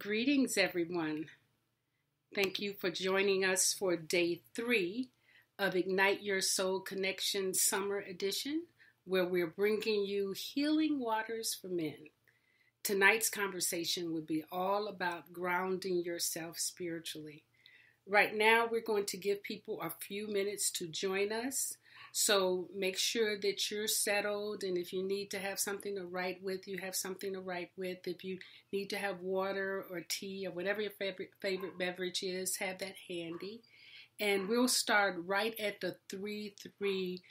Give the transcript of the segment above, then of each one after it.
Greetings, everyone. Thank you for joining us for day 3 of Ignite Your Soul Connection Summer Edition, where we're bringing you healing waters for men. Tonight's conversation will be all about grounding yourself spiritually. Right now, we're going to give people a few minutes to join us. So make sure that you're settled, and if you need to have something to write with, you have something to write with. If you need to have water or tea or whatever your favorite beverage is, have that handy. And we'll start right at the 3-3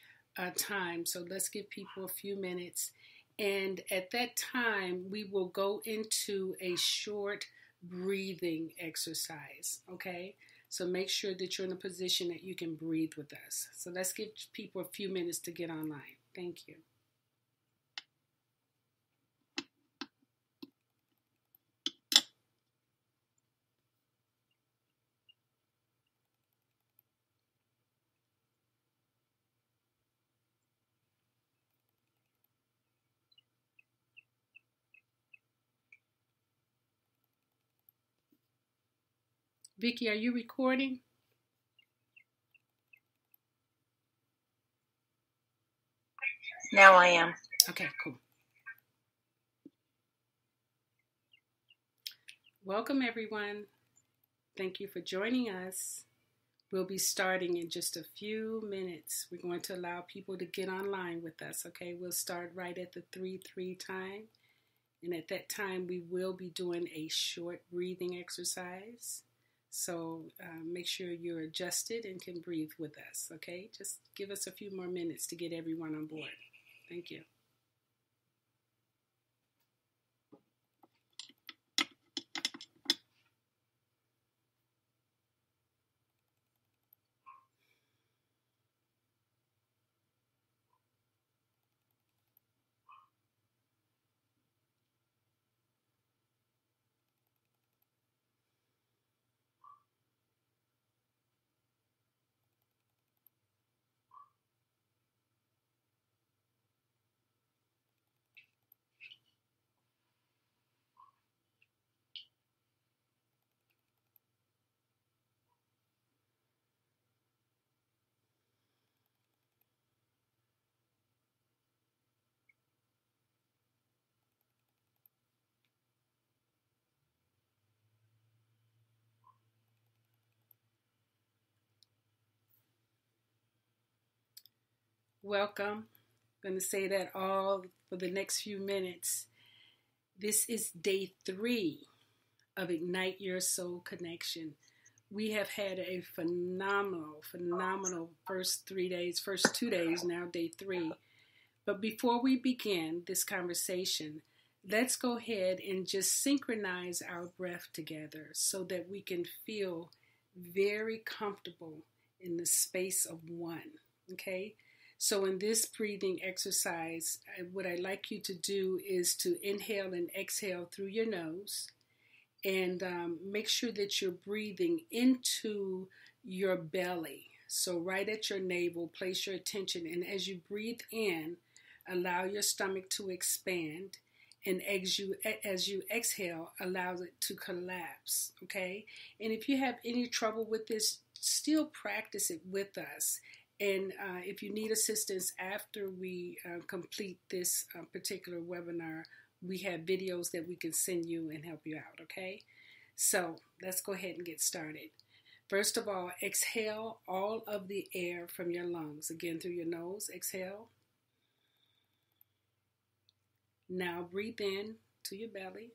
time. So let's give people a few minutes. And at that time, we will go into a short breathing exercise, okay? So make sure that you're in a position that you can breathe with us. So let's give people a few minutes to get online. Thank you. Vicky, are you recording? Now I am. Okay, cool. Welcome, everyone. Thank you for joining us. We'll be starting in just a few minutes. We're going to allow people to get online with us, okay? We'll start right at the 3-3 time. And at that time, we will be doing a short breathing exercise. So make sure you're adjusted and can breathe with us, okay? Just give us a few more minutes to get everyone on board. Thank you. Welcome. I'm going to say that all for the next few minutes. This is day 3 of Ignite Your Soul Connection. We have had a phenomenal first 2 days, now day 3. But before we begin this conversation, let's go ahead and just synchronize our breath together so that we can feel very comfortable in the space of one, okay? So in this breathing exercise, what I'd like you to do is to inhale and exhale through your nose, and make sure that you're breathing into your belly. So right at your navel, place your attention, and as you breathe in, allow your stomach to expand, and as you exhale, allow it to collapse, okay? And if you have any trouble with this, still practice it with us. And if you need assistance after we complete this particular webinar, we have videos that we can send you and help you out, okay? So let's go ahead and get started. First of all, exhale all of the air from your lungs. Again, through your nose, exhale. Now breathe in to your belly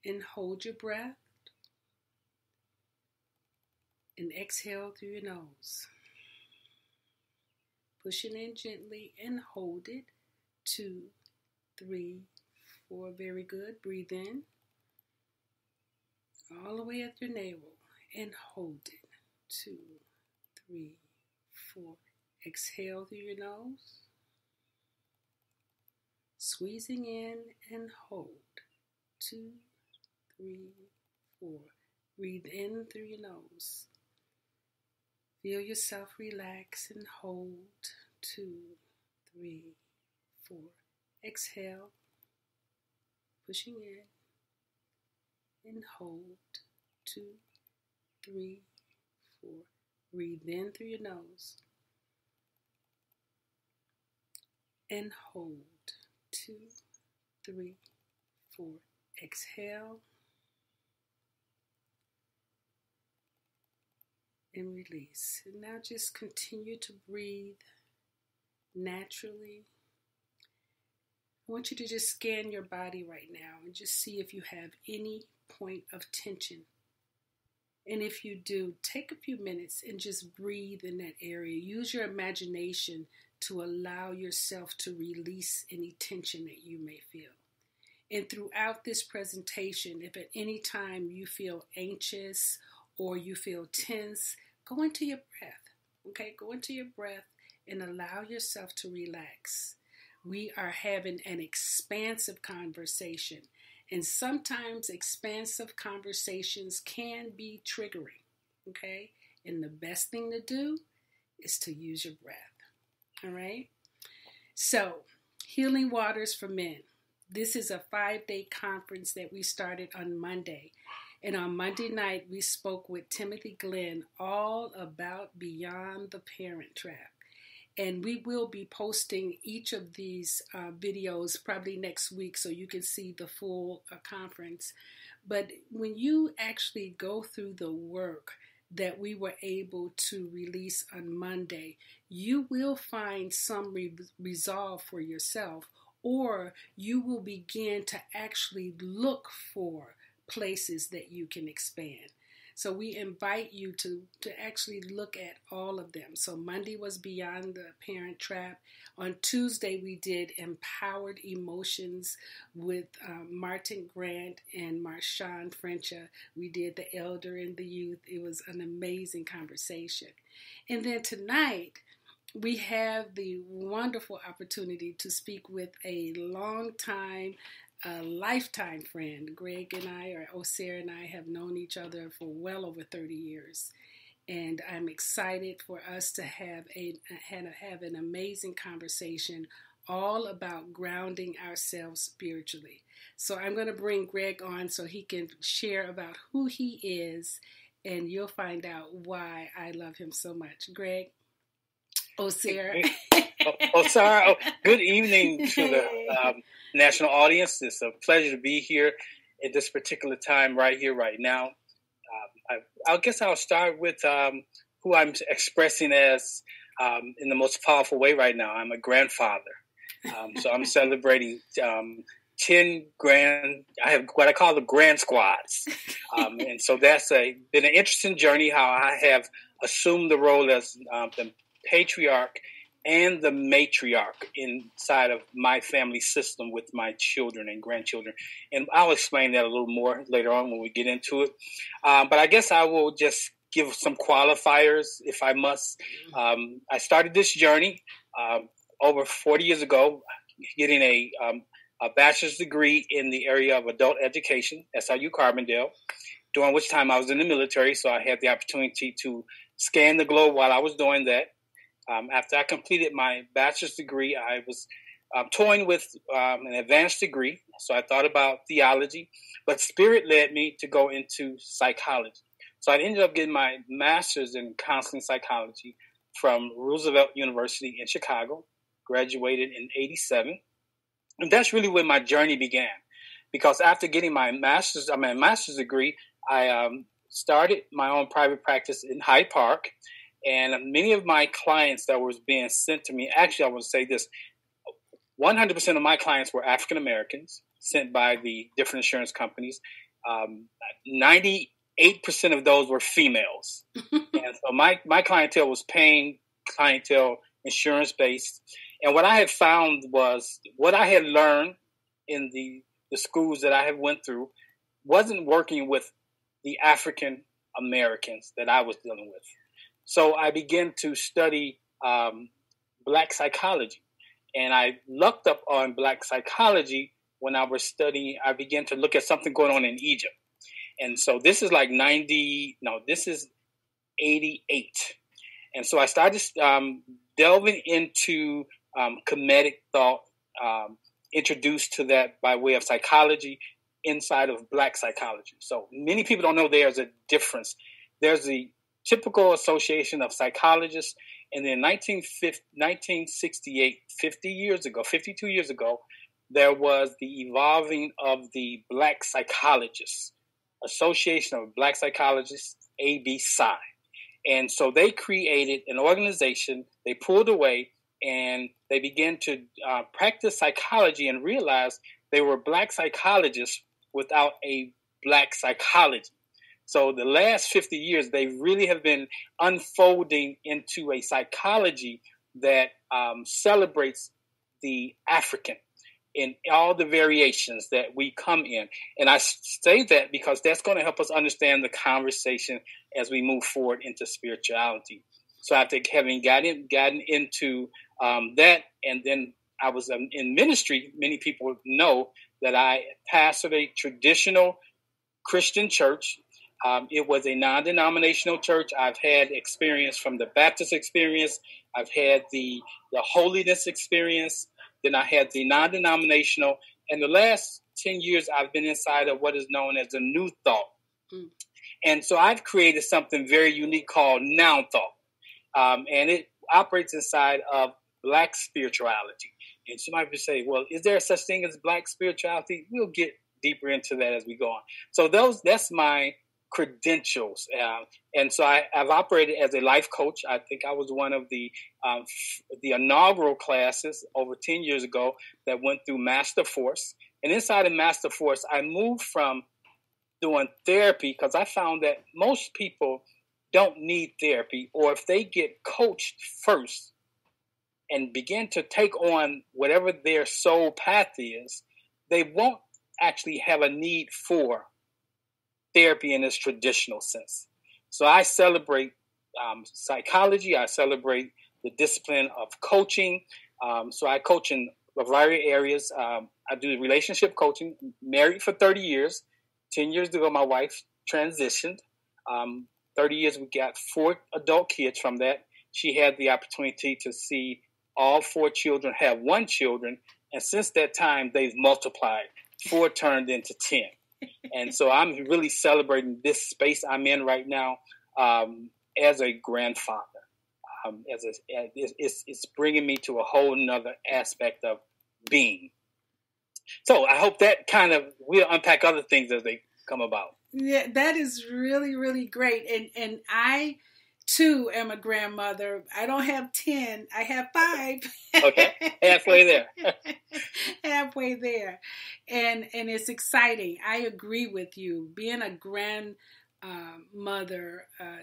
and hold your breath. And exhale through your nose. Push it in gently and hold it. 2, 3, 4. Very good. Breathe in. All the way at your navel and hold it. 2, 3, 4. Exhale through your nose. Squeezing in and hold. 2, 3, 4. Breathe in through your nose. Feel yourself relax and hold. 2, 3, 4. Exhale. pushing in and hold. 2, 3, 4. Breathe in through your nose and hold. 2, 3, 4. Exhale and release. And now just continue to breathe naturally. I want you to just scan your body right now and just see if you have any point of tension. And if you do, take a few minutes and just breathe in that area. Use your imagination to allow yourself to release any tension that you may feel. And throughout this presentation, if at any time you feel anxious or you feel tense, go into your breath. Okay, go into your breath and allow yourself to relax. We are having an expansive conversation. And sometimes expansive conversations can be triggering, okay? And the best thing to do is to use your breath, all right? So, Healing Waters for Men. This is a 5-day conference that we started on Monday. And on Monday night, we spoke with Timothy Glenn all about Beyond the Parent Trap. And we will be posting each of these videos probably next week so you can see the full conference. But when you actually go through the work that we were able to release on Monday, you will find some resolve for yourself, or you will begin to actually look for places that you can expand. So we invite you to actually look at all of them. So Monday was Beyond the Parent Trap. On Tuesday, we did Empowered Emotions with Martin Grant and Marshawn Frencha. We did The Elder and the Youth. It was an amazing conversation. And then tonight, we have the wonderful opportunity to speak with a lifetime friend. Greg and I, or Ausar and I, have known each other for well over 30 years. And I'm excited for us to have an amazing conversation all about grounding ourselves spiritually. So I'm going to bring Greg on so he can share about who he is, and you'll find out why I love him so much. Greg? Ausar. Ausar, good evening to the national audience. It's a pleasure to be here at this particular time right here, right now. I guess I'll start with who I'm expressing as in the most powerful way right now. I'm a grandfather. So I'm celebrating 10 I have what I call the grand squads. And so that's been an interesting journey, how I have assumed the role as the patriarch and the matriarch inside of my family system with my children and grandchildren. And I'll explain that a little more later on when we get into it. But I guess I will just give some qualifiers if I must. I started this journey over 40 years ago, getting a bachelor's degree in the area of adult education, SIU Carbondale, during which time I was in the military. So I had the opportunity to scan the globe while I was doing that. After I completed my bachelor's degree, I was toying with an advanced degree. So I thought about theology, but Spirit led me to go into psychology. So I ended up getting my master's in counseling psychology from Roosevelt University in Chicago, graduated in 1987. And that's really when my journey began. Because after getting my master's degree, I started my own private practice in Hyde Park. And many of my clients that was being sent to me, actually, I would say this, 100% of my clients were African Americans sent by the different insurance companies. 98% of those were females. And so my clientele was paying clientele, insurance-based. And what I had found was what I had learned in the schools that I had went through wasn't working with the African Americans that I was dealing with. So I began to study Black psychology. And I looked up on Black psychology when I was studying. I began to look at something going on in Egypt. And so this is like this is 88. And so I started delving into Kemetic thought, introduced to that by way of psychology inside of Black psychology. So many people don't know there's a difference. There's the typical association of psychologists, and then 1968, 52 years ago, there was the evolving of the Black Psychologists, Association of Black Psychologists, ABPSI. And so they created an organization, they pulled away, and they began to practice psychology and realized they were Black psychologists without a Black psychology. So the last 50 years, they really have been unfolding into a psychology that celebrates the African in all the variations that we come in. And I say that because that's going to help us understand the conversation as we move forward into spirituality. So after having gotten into that, and then I was in ministry, many people know that I pastored a traditional Christian church. It was a non-denominational church. I've had experience from the Baptist experience. I've had the holiness experience. Then I had the non-denominational. And the last 10 years, I've been inside of what is known as the New Thought. Mm. And so I've created something very unique called Now Thought. And it operates inside of Black spirituality. And somebody would say, well, is there such thing as Black spirituality? We'll get deeper into that as we go on. So that's my credentials. And so I've operated as a life coach. I think I was one of the inaugural classes over 10 years ago that went through Master Force. And inside of Master Force, I moved from doing therapy because I found that most people don't need therapy, or if they get coached first and begin to take on whatever their soul path is, they won't actually have a need for therapy in its traditional sense. So I celebrate psychology. I celebrate the discipline of coaching. So I coach in a variety of areas. I do relationship coaching. Married for 30 years. 10 years ago, my wife transitioned. 30 years, we got 4 adult kids from that. She had the opportunity to see all 4 children have 1 children. And since that time, they've multiplied. 4 turned into 10. And so I'm really celebrating this space I'm in right now as a grandfather. It's bringing me to a whole nother aspect of being. So I hope that we'll unpack other things as they come about. Yeah, that is really, really great. And I, too, am a grandmother. I don't have 10. I have 5. Okay, halfway there. Halfway there. And it's exciting. I agree with you. Being a grandmother,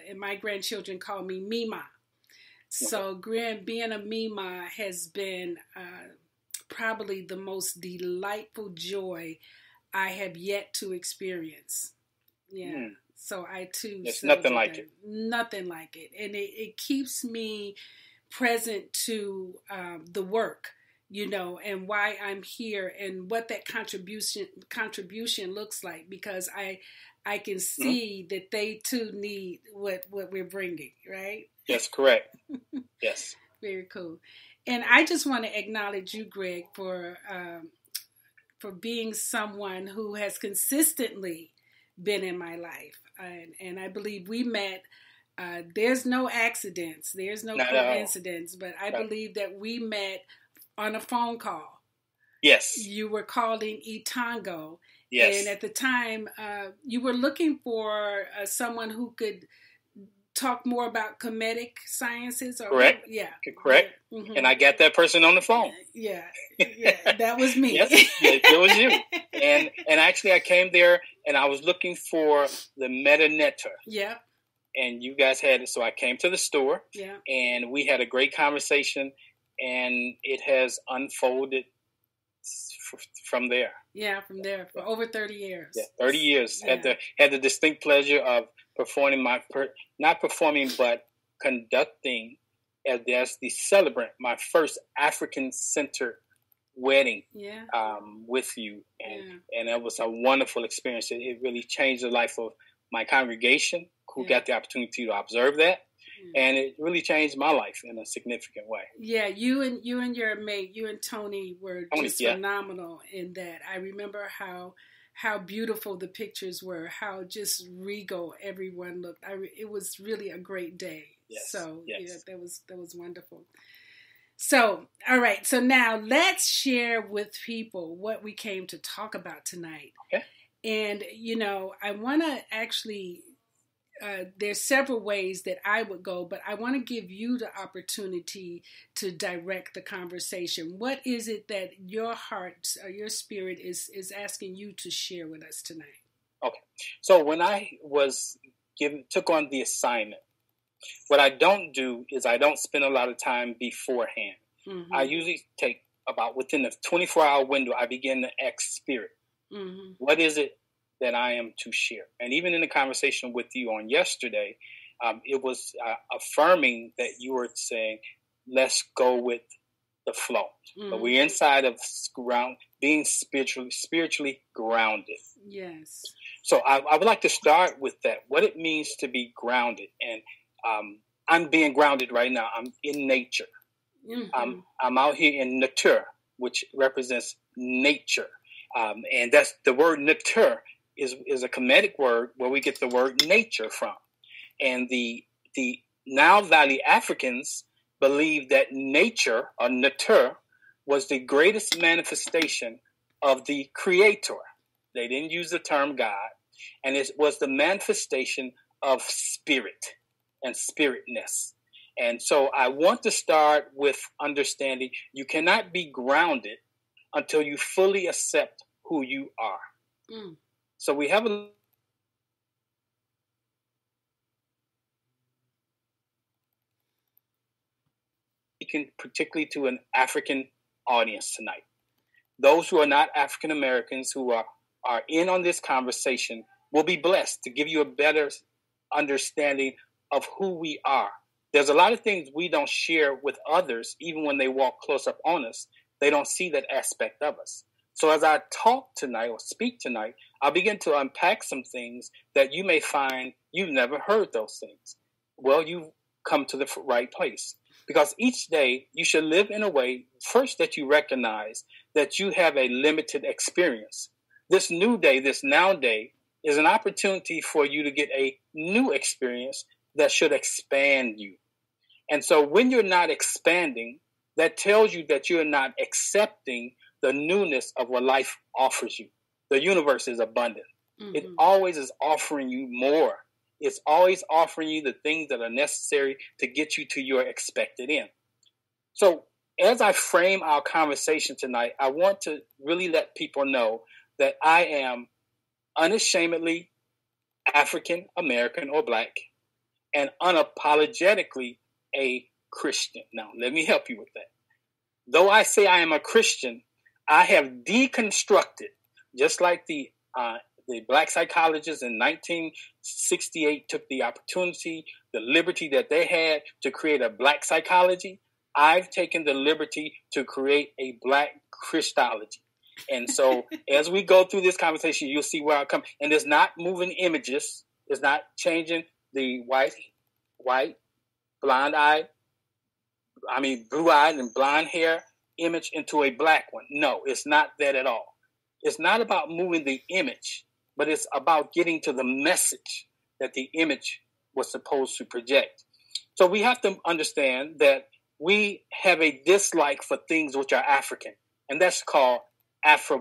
and my grandchildren call me Mima. So being a Mima has been probably the most delightful joy I have yet to experience. Yeah. Mm. So I too. It's nothing like it. Nothing like it. And it keeps me present to the work, and why I'm here and what that contribution looks like, because I can see that they too need what we're bringing, right? Yes, correct. Yes. Very cool. And I just want to acknowledge you, Greg, for being someone who has consistently been in my life. And I believe we met, there's no accidents, there's no coincidence, but I believe that we met on a phone call. Yes. You were called in Etongo. Yes. And at the time, you were looking for someone who could talk more about comedic sciences. Correct. Yeah. Correct. Yeah. Mm-hmm. And I got that person on the phone. Yeah. That was me. Yes, it was you. And actually I came there and I was looking for the Meta-Netter. Yeah. And you guys had it. So I came to the store. Yeah. And we had a great conversation, and it has unfolded from there. Yeah, from there for over 30 years. Yeah, 30 years. Yeah. Had the distinct pleasure of performing not performing, but conducting as the celebrant, my first African-centered wedding. Yeah. With you. And it was a wonderful experience. It really changed the life of my congregation, who got the opportunity to observe that. And it really changed my life in a significant way. Yeah, you and your mate, you and Tony were just phenomenal in that. I remember how beautiful the pictures were, how just regal everyone looked. It was really a great day. Yes. So yeah, that was wonderful. So, all right. So now let's share with people what we came to talk about tonight. Okay. And, I want to actually, there's several ways that I would go, but I want to give you the opportunity to direct the conversation. What is it that your heart or your spirit is asking you to share with us tonight? Okay. So when I took on the assignment, what I don't do is I don't spend a lot of time beforehand. Mm-hmm. I usually take about within the 24-hour window, I begin to ask spirit. Mm-hmm. What is it that I am to share? And even in the conversation with you on yesterday, it was affirming that you were saying, let's go with the flow. Mm-hmm. But we're inside of being spiritually grounded. Yes. So I would like to start with that, what it means to be grounded. And I'm being grounded right now. I'm in nature. Mm-hmm. I'm out here in nature, which represents nature. And that's the word nature is a Kemetic word where we get the word nature from. And the Nile Valley Africans believe that nature or nature was the greatest manifestation of the creator. They didn't use the term God. And it was the manifestation of spirit and spiritness. And so I want to start with understanding you cannot be grounded until you fully accept who you are. Mm. So we have particularly to an African audience tonight. Those who are not African Americans who are in on this conversation will be blessed to give you a better understanding of who we are. There's a lot of things we don't share with others, even when they walk close up on us. They don't see that aspect of us. So as I talk tonight or speak tonight, I'll begin to unpack some things that you may find you've never heard those things. Well, you've come to the right place. Because each day you should live in a way, first, that you recognize that you have a limited experience. This new day, this now day, is an opportunity for you to get a new experience that should expand you. And so when you're not expanding, that tells you that you're not accepting the newness of what life offers you. The universe is abundant. Mm-hmm. It always is offering you more. It's always offering you the things that are necessary to get you to your expected end. So as I frame our conversation tonight, I want to really let people know that I am unashamedly African American or Black and unapologetically a Christian. Now, let me help you with that. Though I say I am a Christian, I have deconstructed, just like the Black psychologists in 1968 took the opportunity, the liberty that they had to create a Black psychology. I've taken the liberty to create a Black Christology. And so as we go through this conversation, you'll see where I come. And it's not moving images. It's not changing the blue-eyed and blonde hair image into a Black one. No, it's not that at all. It's not about moving the image, but it's about getting to the message that the image was supposed to project. So we have to understand that we have a dislike for things which are African, and that's called Afrophobia.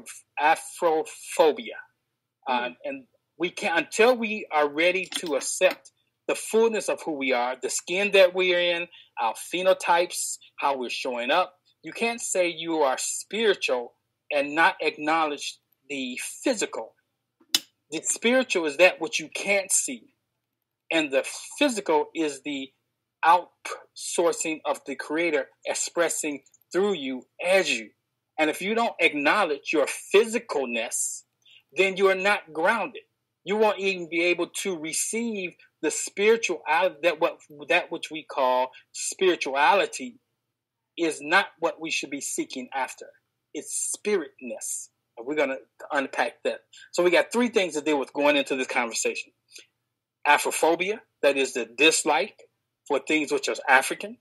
And we can't, until we are ready to accept the fullness of who we are, the skin that we are in, our phenotypes, how we're showing up. You can't say you are spiritual and not acknowledge the physical. The spiritual is that which you can't see. And the physical is the outsourcing of the Creator expressing through you as you. And if you don't acknowledge your physicalness, then you are not grounded. You won't even be able to receive the spirituality, that which we call spirituality is not what we should be seeking after. It's spiritness. And we're going to unpack that. So we got three things to deal with going into this conversation. Afrophobia, that is the dislike for things which are African.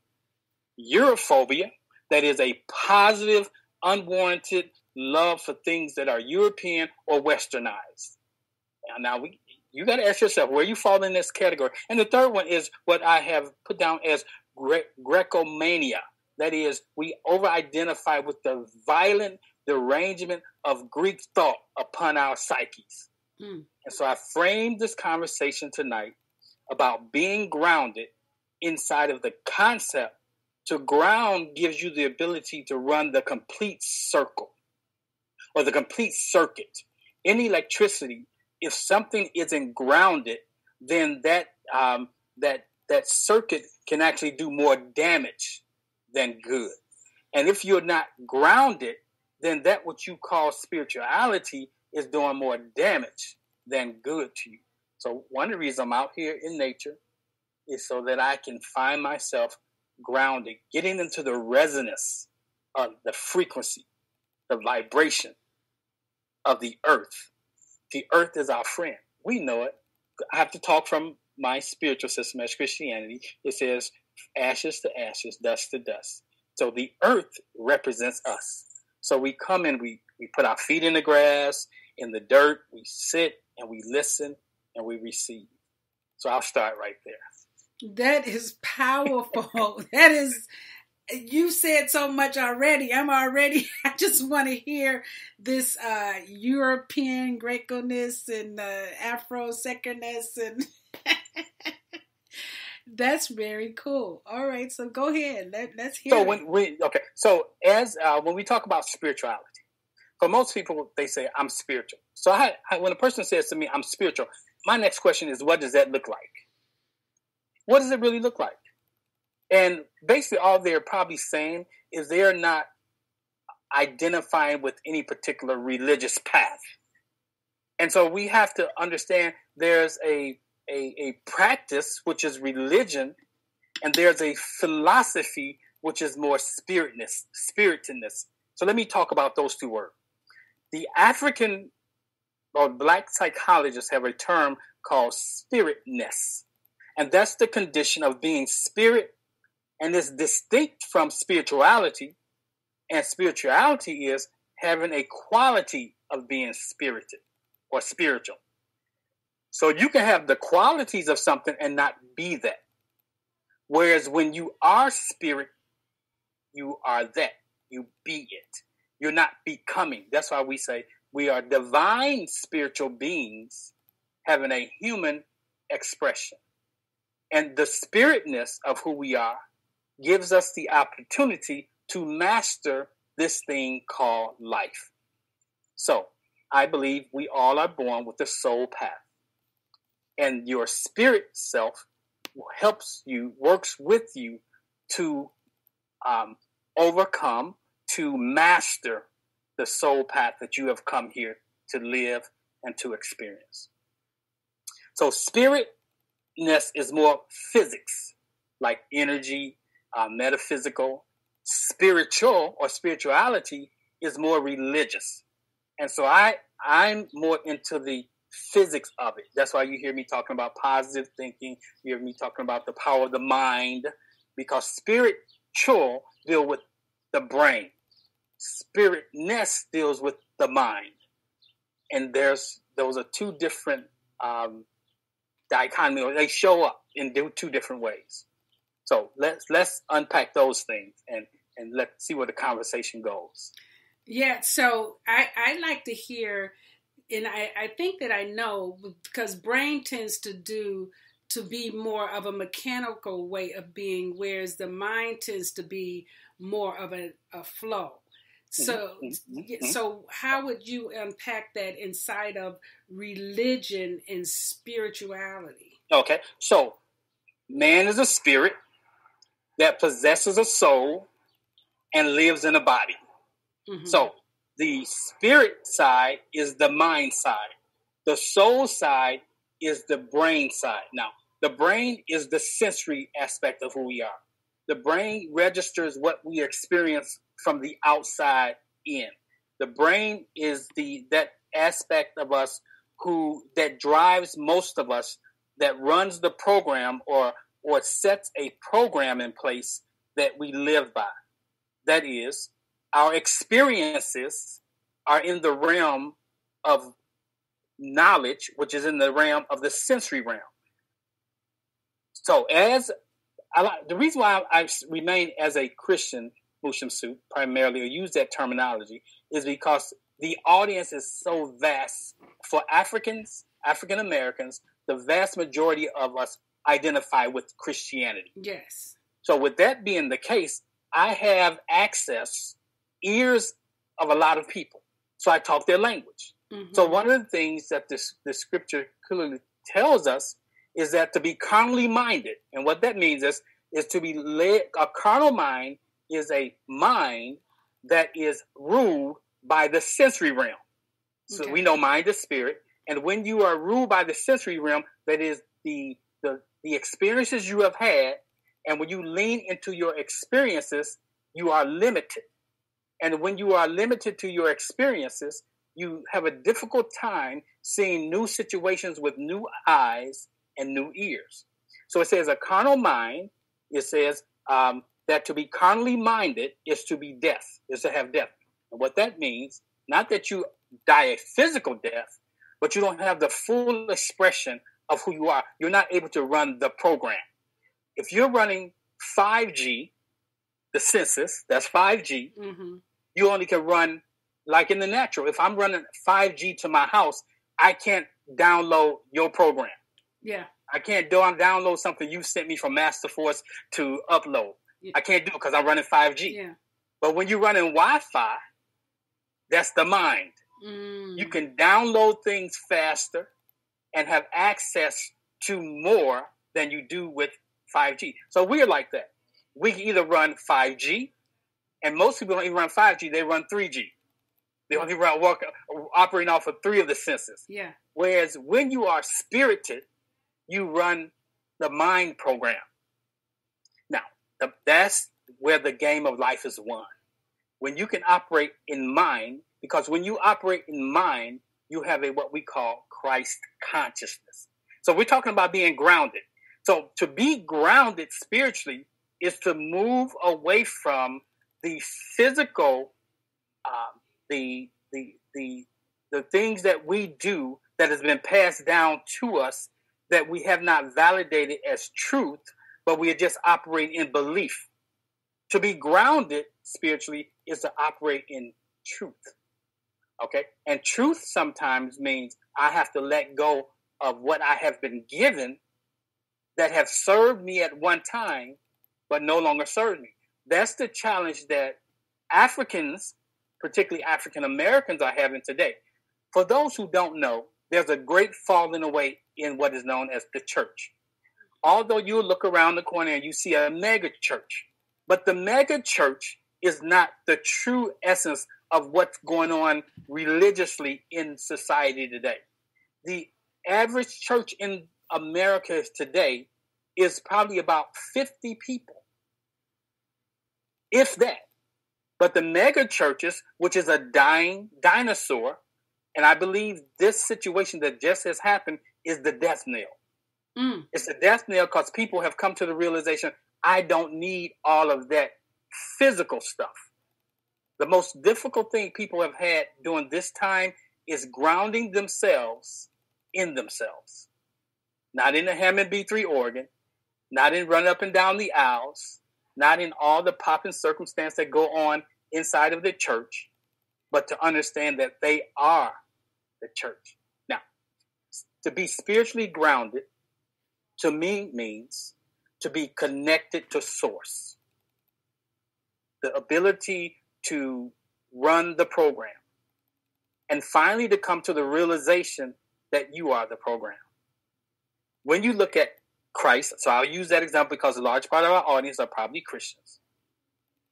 Europhobia, that is a positive, unwarranted love for things that are European or Westernized. Now, you got to ask yourself where you fall in this category. And the third one is what I have put down as Grecomania. That is, we over-identify with the violent derangement of Greek thought upon our psyches. And so I framed this conversation tonight about being grounded inside of the concept. To ground gives you the ability to run the complete circle or the complete circuit. In electricity, if something isn't grounded, then that circuit can actually do more damage than good. And if you're not grounded, then that what you call spirituality is doing more damage than good to you. So one of the reasons I'm out here in nature is so that I can find myself grounded, getting into the resonance of the frequency, the vibration of the earth. The earth is our friend. We know it. I have to talk from my spiritual system as Christianity. It says ashes to ashes, dust to dust. So the earth represents us. So we come and we put our feet in the grass, in the dirt, we sit and we listen and we receive. So I'll start right there. That is powerful. That is, you said so much already. I just want to hear this European Greco-ness and Afro-secerness, and that's very cool. All right, so go ahead. Let's hear. So when we talk about spirituality, for most people they say I'm spiritual. So when a person says to me I'm spiritual, my next question is, what does that look like? What does it really look like? And basically all they're probably saying is they're not identifying with any particular religious path. And so we have to understand there's a practice, which is religion, and there's a philosophy, which is more spiritedness. So let me talk about those two words. The African or Black psychologists have a term called spiritness. And that's the condition of being spirit, and it's distinct from spirituality. And spirituality is having a quality of being spirited or spiritual. So you can have the qualities of something and not be that. Whereas when you are spirit, you are that. You be it. You're not becoming. That's why we say we are divine spiritual beings having a human expression. And the spiritness of who we are gives us the opportunity to master this thing called life. So I believe we all are born with the soul path. And your spirit self works with you to overcome, to master the soul path that you have come here to live and to experience. So spiritness is more physics, like energy, metaphysical. Spiritual or spirituality is more religious. And so I'm more into the physics of it. That's why you hear me talking about positive thinking. You hear me talking about the power of the mind, because spiritual deal with the brain. Spiritness deals with the mind. And those are two different dichotomies. They show up in two different ways. So let's unpack those things and let's see where the conversation goes. Yeah, so I like to hear, and I think that I know, because brain tends to be more of a mechanical way of being, whereas the mind tends to be more of a flow. So, so how would you unpack that inside of religion and spirituality? Okay, so man is a spirit that possesses a soul and lives in a body. Mm-hmm. So the spirit side is the mind side. The soul side is the brain side. Now, the brain is the sensory aspect of who we are. The brain registers what we experience from the outside in. The brain is that aspect of us that drives most of us, that runs the program or or sets a program in place that we live by. That is, our experiences are in the realm of knowledge, which is in the realm of the sensory realm. So the reason why I remain as a Christian, Shemsu-t, primarily, or use that terminology, is because the audience is so vast. For Africans, African Americans, the vast majority of us identify with Christianity. Yes. So with that being the case, I have ears of a lot of people. So I talk their language. Mm-hmm. So one of the things that the scripture clearly tells us is that to be carnally minded, and what that means is to be led. A carnal mind is a mind that is ruled by the sensory realm. So we know mind is spirit, and when you are ruled by the sensory realm, that is the experiences you have had, and when you lean into your experiences, you are limited. And when you are limited to your experiences, you have a difficult time seeing new situations with new eyes and new ears. So it says a carnal mind, it says that to be carnally minded is to be death, is to have death. And what that means, not that you die a physical death, but you don't have the full expression of who you are. You're not able to run the program. If you're running 5G, the census, that's 5G, mm-hmm. You only can run like in the natural. If I'm running 5G to my house, I can't download your program. Yeah. I can't download something you sent me from Masterforce to upload. Yeah. I can't do it because I'm running 5G. Yeah. But when you're running Wi-Fi, that's the mind. Mm. You can download things faster and have access to more than you do with 5G. So we're like that. We can either run 5G, and most people don't even run 5G, they run 3G. They only operating off of 3 of the senses. Yeah. Whereas when you are spirited, you run the mind program. Now, that's where the game of life is won. When you can operate in mind, because when you operate in mind, you have what we call Christ consciousness. So we're talking about being grounded. So to be grounded spiritually is to move away from the physical, the things that we do that has been passed down to us that we have not validated as truth, but we are just operating in belief. To be grounded spiritually is to operate in truth. Okay? And truth sometimes means I have to let go of what I have been given that have served me at one time, but no longer serve me. That's the challenge that Africans, particularly African Americans, are having today. For those who don't know, there's a great falling away in what is known as the church. Although you look around the corner and you see a mega church, but the mega church is not the true essence of what's going on religiously in society today. The average church in America today is probably about 50 people, if that. But the mega churches, which is a dying dinosaur, and I believe this situation that just has happened is the death knell. Mm. It's the death knell because people have come to the realization, I don't need all of that physical stuff. The most difficult thing people have had during this time is grounding themselves in themselves. Not in the Hammond B3 organ, not in run up and down the aisles, not in all the pomp and circumstance that go on inside of the church, but to understand that they are the church. Now, to be spiritually grounded, to me, means to be connected to source. The ability to run the program. And finally to come to the realization that you are the program. When you look at Christ, so I'll use that example because a large part of our audience are probably Christians.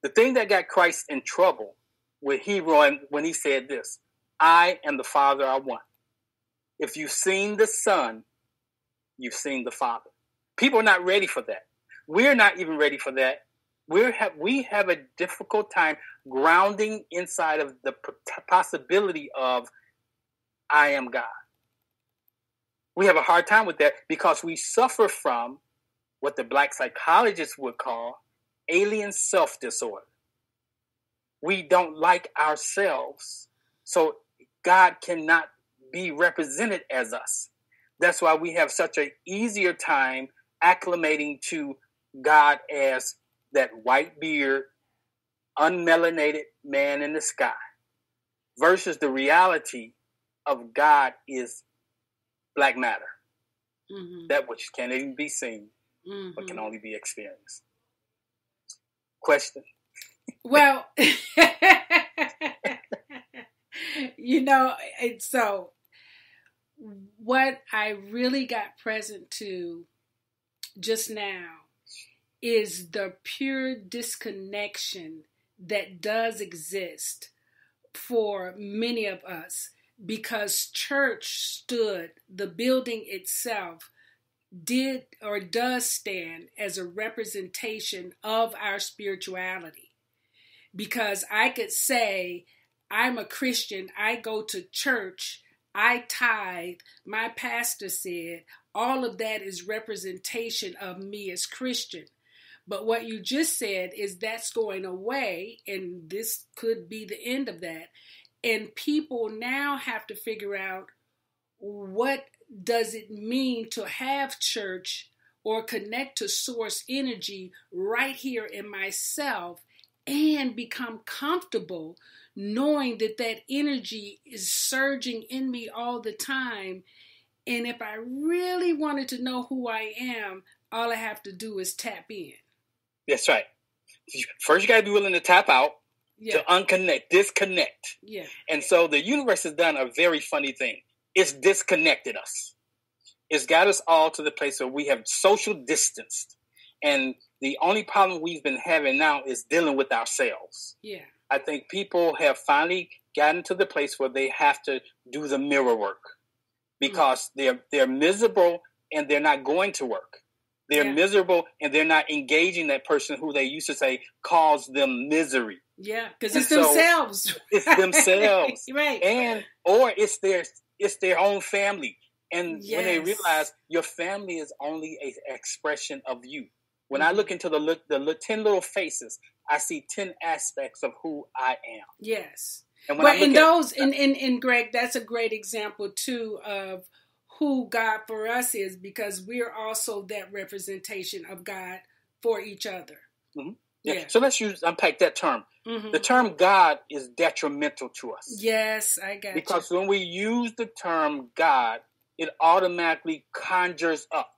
The thing that got Christ in trouble when he said this, I and the Father are one. If you've seen the Son, you've seen the Father. People are not ready for that. We're not even ready for that. We have a difficult time grounding inside of the possibility of I am God. We have a hard time with that because we suffer from what the black psychologists would call alien self-disorder. We don't like ourselves, so God cannot be represented as us. That's why we have such an easier time acclimating to God as that white beard, unmelanated man in the sky, versus the reality of God is black matter, that which can't even be seen, but can only be experienced. Question? Well, so what I really got present to just now is the pure disconnection that does exist for many of us, because church the building itself did or does stand as a representation of our spirituality. Because I could say, I'm a Christian, I go to church, I tithe, my pastor said, all of that is representation of me as Christian. But what you just said is that's going away, and this could be the end of that. And people now have to figure out, what does it mean to have church or connect to source energy right here in myself, and become comfortable knowing that that energy is surging in me all the time. And if I really wanted to know who I am, all I have to do is tap in. That's right. First, you got to be willing to tap out, to unconnect, disconnect. Yeah. And so the universe has done a very funny thing. It's disconnected us. It's got us all to the place where we have social distanced. And the only problem we've been having now is dealing with ourselves. Yeah. I think people have finally gotten to the place where they have to do the mirror work, because they're miserable and they're not going to work. They're miserable and they're not engaging that person who they used to say caused them misery. Yeah, because it's themselves. It's themselves. Right. Or it's their own family. And when they realize your family is only an expression of you. When I look into the 10 little faces, I see 10 aspects of who I am. Yes. And when Greg, that's a great example too of who God for us is, because we're also that representation of God for each other. Mm-hmm. Yeah. So let's unpack that term. Mm-hmm. The term God is detrimental to us. Yes, I got Because when we use the term God, it automatically conjures up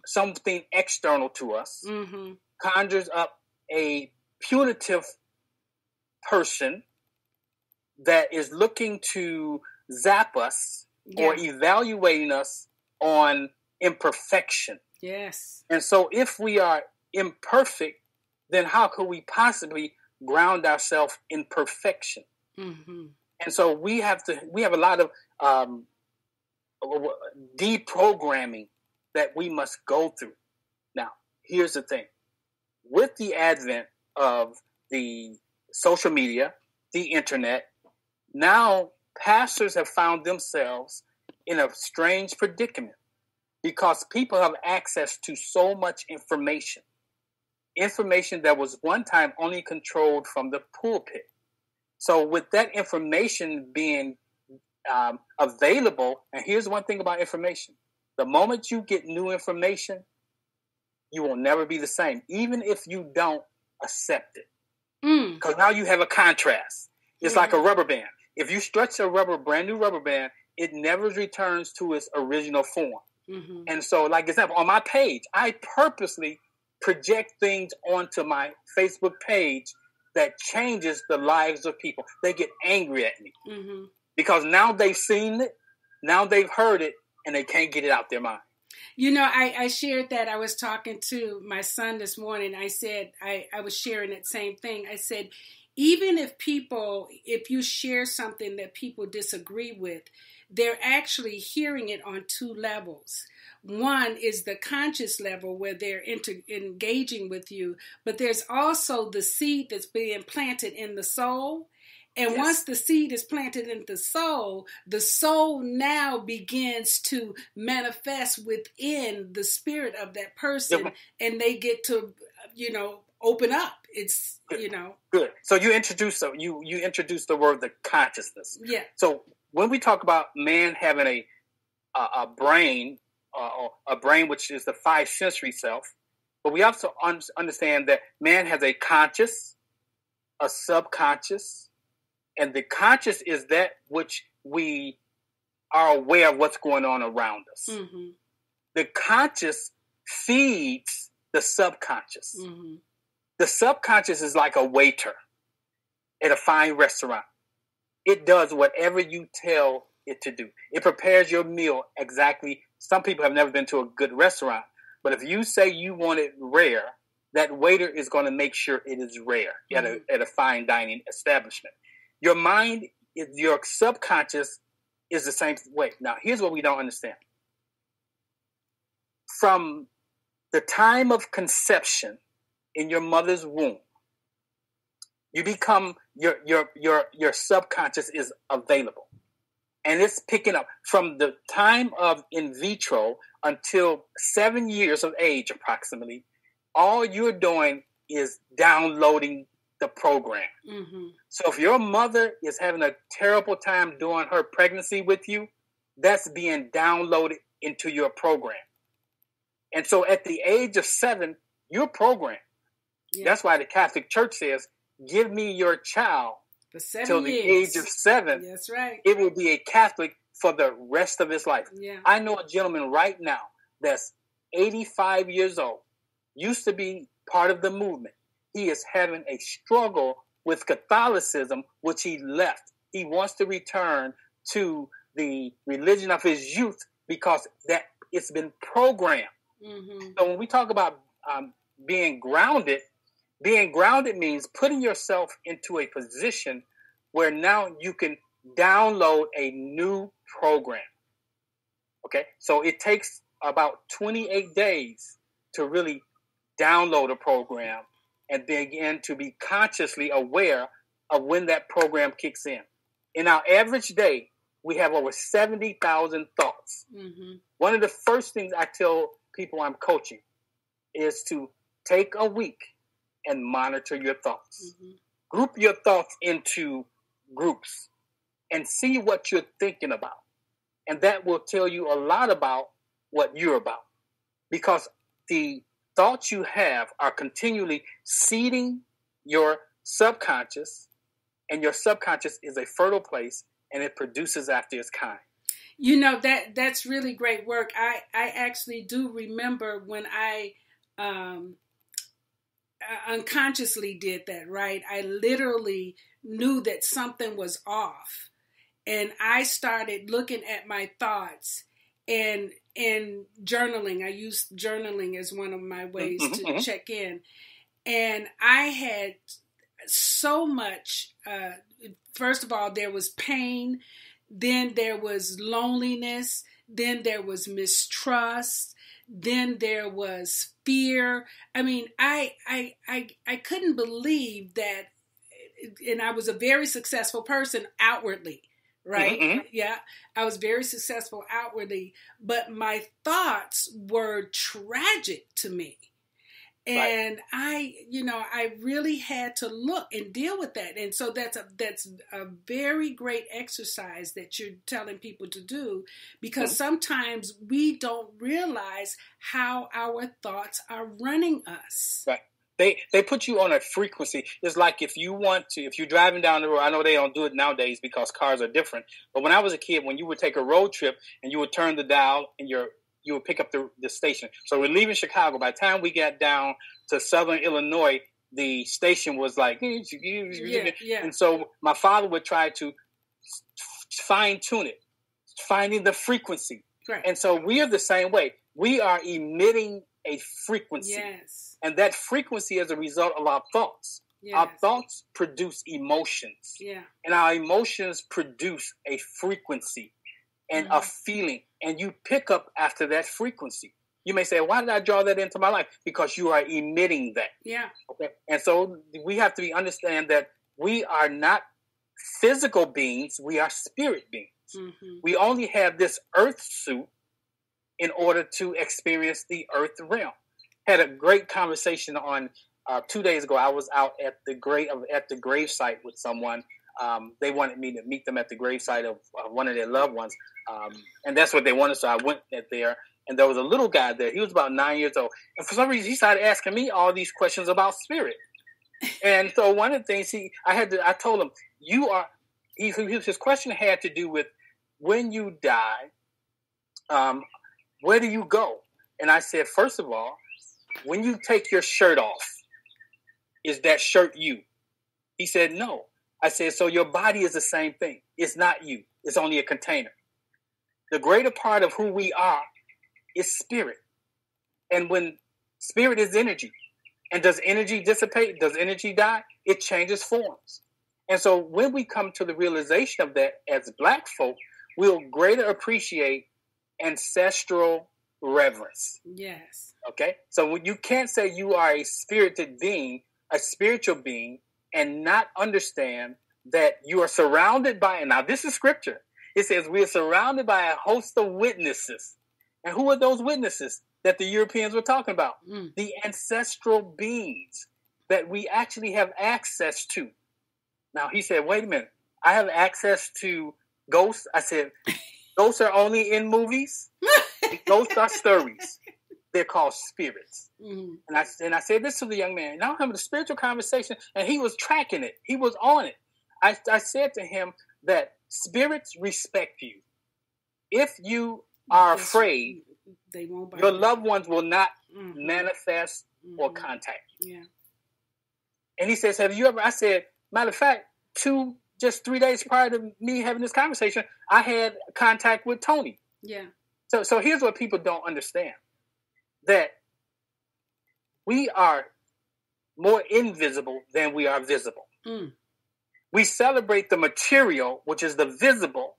something external to us, conjures up a punitive person that is looking to zap us or evaluating us on imperfection. Yes. And so if we are imperfect, then how could we possibly ground ourselves in perfection? Mm-hmm. And so we have a lot of deprogramming that we must go through. Now, here's the thing. With the advent of the social media, the internet, now pastors have found themselves in a strange predicament, because people have access to so much information that was one time only controlled from the pulpit. So with that information being available, and here's one thing about information. The moment you get new information, you will never be the same, even if you don't accept it. Because now you have a contrast. It's like a rubber band. If you stretch a brand new rubber band, it never returns to its original form. Mm-hmm. And so, like example, on my page, I purposely project things onto my Facebook page that changes the lives of people. They get angry at me because now they've seen it, now they've heard it, and they can't get it out their mind. You know, I shared that. I was talking to my son this morning. I said, I was sharing that same thing. I said, even if you share something that people disagree with, they're actually hearing it on two levels. One is the conscious level where they're engaging with you, but there's also the seed that's being planted in the soul. And once the seed is planted in the soul now begins to manifest within the spirit of that person, and they get to, open up. It's, Good. So you introduce the word the consciousness. Yeah. So when we talk about man having a brain, a brain which is the five sensory self, but we also understand that man has a conscious, a subconscious, and the conscious is that which we are aware of what's going on around us. Mm-hmm. The conscious feeds the subconscious. Mm-hmm. The subconscious is like a waiter at a fine restaurant. It does whatever you tell it to do. It prepares your meal exactly. Some people have never been to a good restaurant, but if you say you want it rare, that waiter is going to make sure it is rare at a fine dining establishment. Your mind, your subconscious is the same way. Now, here's what we don't understand. From the time of conception in your mother's womb, you become, your subconscious is available. And it's picking up from the time of in vitro until 7 years of age, approximately. All you're doing is downloading the program. Mm-hmm. So if your mother is having a terrible time during her pregnancy with you, that's being downloaded into your program. And so at the age of 7, you're programmed. Yeah. That's why the Catholic Church says, give me your child till the age of 7. That's right. It will be a Catholic for the rest of his life. Yeah. I know a gentleman right now that's 85 years old, used to be part of the movement. He is having a struggle with Catholicism, which he left. He wants to return to the religion of his youth because that it's been programmed. Mm-hmm. So when we talk about being grounded means putting yourself into a position where now you can download a new program. Okay, so it takes about 28 days to really download a program and begin to be consciously aware of when that program kicks in. In our average day, we have over 70,000 thoughts. Mm-hmm. One of the first things I tell people I'm coaching is to take a week and monitor your thoughts. Mm-hmm. Group your thoughts into groups and see what you're thinking about. And that will tell you a lot about what you're about. Because the thoughts you have are continually seeding your subconscious, and your subconscious is a fertile place, and it produces after its kind. That's really great work. I actually do remember when I unconsciously did that, right? I literally knew that something was off, and I started looking at my thoughts and journaling. I use journaling as one of my ways to check in. And I had so much, first of all, there was pain, then there was loneliness, then there was mistrust, then there was fear. I mean, I couldn't believe that, and I was a very successful person outwardly. Right? Mm-hmm. Yeah. I was very successful outwardly, but my thoughts were tragic to me. And right. I really had to look and deal with that. And so that's a very great exercise that you're telling people to do, because sometimes we don't realize how our thoughts are running us. Right. They put you on a frequency. It's like if you're driving down the road, I know they don't do it nowadays because cars are different. But when I was a kid, when you would take a road trip and you would turn the dial and you would pick up the station. So we're leaving Chicago. By the time we got down to Southern Illinois, the station was like, yeah. And so my father would try to fine tune it, finding the frequency. Right. And so we are the same way. We are emitting a frequency. Yes. And that frequency is a result of our thoughts. Yes. Our thoughts produce emotions. Yeah. And our emotions produce a frequency and a feeling. And you pick up after that frequency. You may say, why did I draw that into my life? Because you are emitting that. Yeah. Okay. And so we have to understand that we are not physical beings. We are spirit beings. Mm-hmm. We only have this earth suit in order to experience the earth realm. Had a great conversation on 2 days ago. I was out at the grave site with someone. They wanted me to meet them at the gravesite of one of their loved ones, and that's what they wanted. So I went there, and there was a little guy there. He was about 9 years old, and for some reason, he started asking me all these questions about spirit. And so one of the things I told him, his question had to do with when you die, where do you go? And I said, first of all, when you take your shirt off, is that shirt you? He said, no. I said, so your body is the same thing. It's not you. It's only a container. The greater part of who we are is spirit. And when spirit is energy, and does energy dissipate? Does energy die? It changes forms. And so when we come to the realization of that as Black folk, we'll greater appreciate ancestral reverence. Yes. Okay? So when you can't say you are a spirited being, a spiritual being, and not understand that you are surrounded by, and now this is scripture. It says we are surrounded by a host of witnesses. And who are those witnesses that the Europeans were talking about? The ancestral beings that we actually have access to. Now he said, wait a minute, I have access to ghosts. I said, ghosts are only in movies. Ghosts are stories. They're called spirits. Mm-hmm. And I said this to the young man. Now I'm having a spiritual conversation, and he was tracking it. He was on it. I said to him that spirits respect you. If you are afraid, they won't your loved ones will not manifest or contact you. Yeah. And he says, have you ever? I said, matter of fact, just 3 days prior to me having this conversation, I had contact with Tony. Yeah. So here's what people don't understand. That we are more invisible than we are visible. We celebrate the material, which is the visible,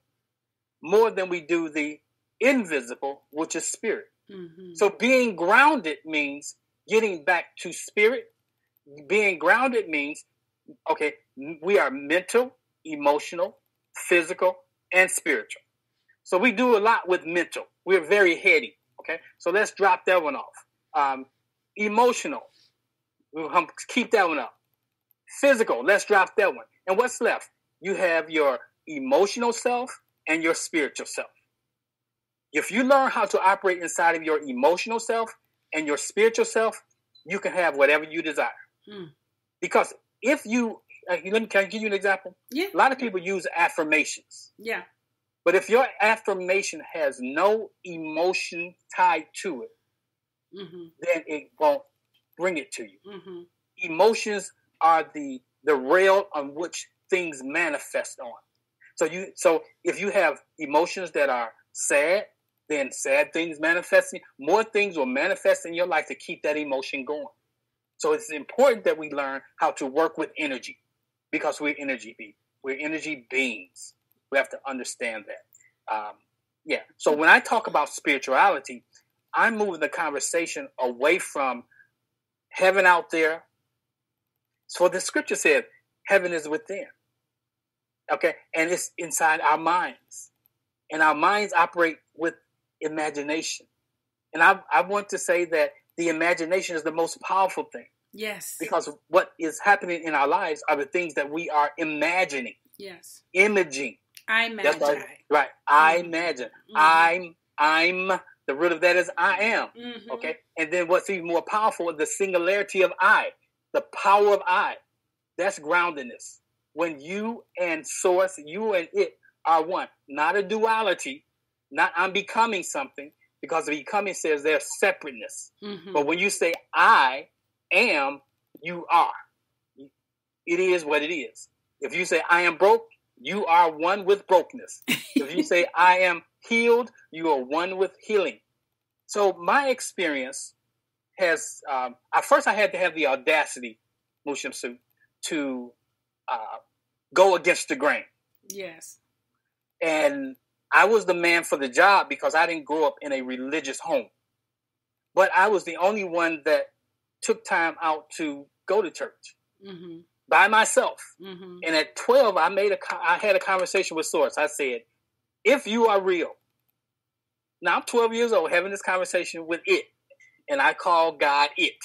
more than we do the invisible, which is spirit. Mm-hmm. So being grounded means getting back to spirit. Being grounded means, okay, we are mental, emotional, physical, and spiritual. So we do a lot with mental. We're very heady. Okay, so let's drop that one off. Emotional, we'll keep that one up. Physical, let's drop that one. And what's left? You have your emotional self and your spiritual self. If you learn how to operate inside of your emotional self and your spiritual self, you can have whatever you desire. Because if you, can I give you an example? Yeah. A lot of people use affirmations. Yeah. But if your affirmation has no emotion tied to it, then it won't bring it to you. Emotions are the rail on which things manifest on. So if you have emotions that are sad, then sad things manifesting. More things will manifest in your life to keep that emotion going. So it's important that we learn how to work with energy, because we're energy beings. We're energy beings. We have to understand that. So when I talk about spirituality, I'm moving the conversation away from heaven out there. So the scripture said, heaven is within. Okay. And it's inside our minds. And our minds operate with imagination. And I want to say that the imagination is the most powerful thing. Yes. Because what is happening in our lives are the things that we are imagining. Yes. Imaging. I imagine. Right. I imagine. I'm, the root of that is I am. Okay. And then what's even more powerful is the singularity of I, the power of I. That's groundedness. When you and source, you and it are one, not a duality, not I'm becoming something, because becoming says there's separateness. But when you say I am, you are. It is what it is. If you say I am broke, you are one with brokenness. If you say I am healed, you are one with healing. So my experience has, at first I had to have the audacity, Shemsu-t, to go against the grain. Yes. And I was the man for the job because I didn't grow up in a religious home. But I was the only one that took time out to go to church. by myself. Mm-hmm. And at 12, I had a conversation with Source. I said, if you are real, now I'm 12 years old having this conversation with it. And I call God it.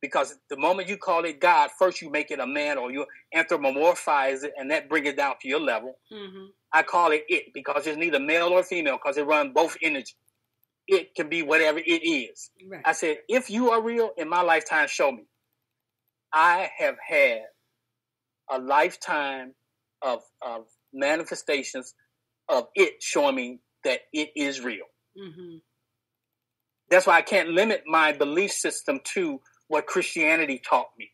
Because the moment you call it God, first you make it a man or you anthropomorphize it and that bring it down to your level. Mm-hmm. I call it it because it's neither male or female because it runs both energy. It can be whatever it is. Right. I said, if you are real in my lifetime, show me. I have had a lifetime of manifestations of it showing me that it is real. Mm-hmm. That's why I can't limit my belief system to what Christianity taught me.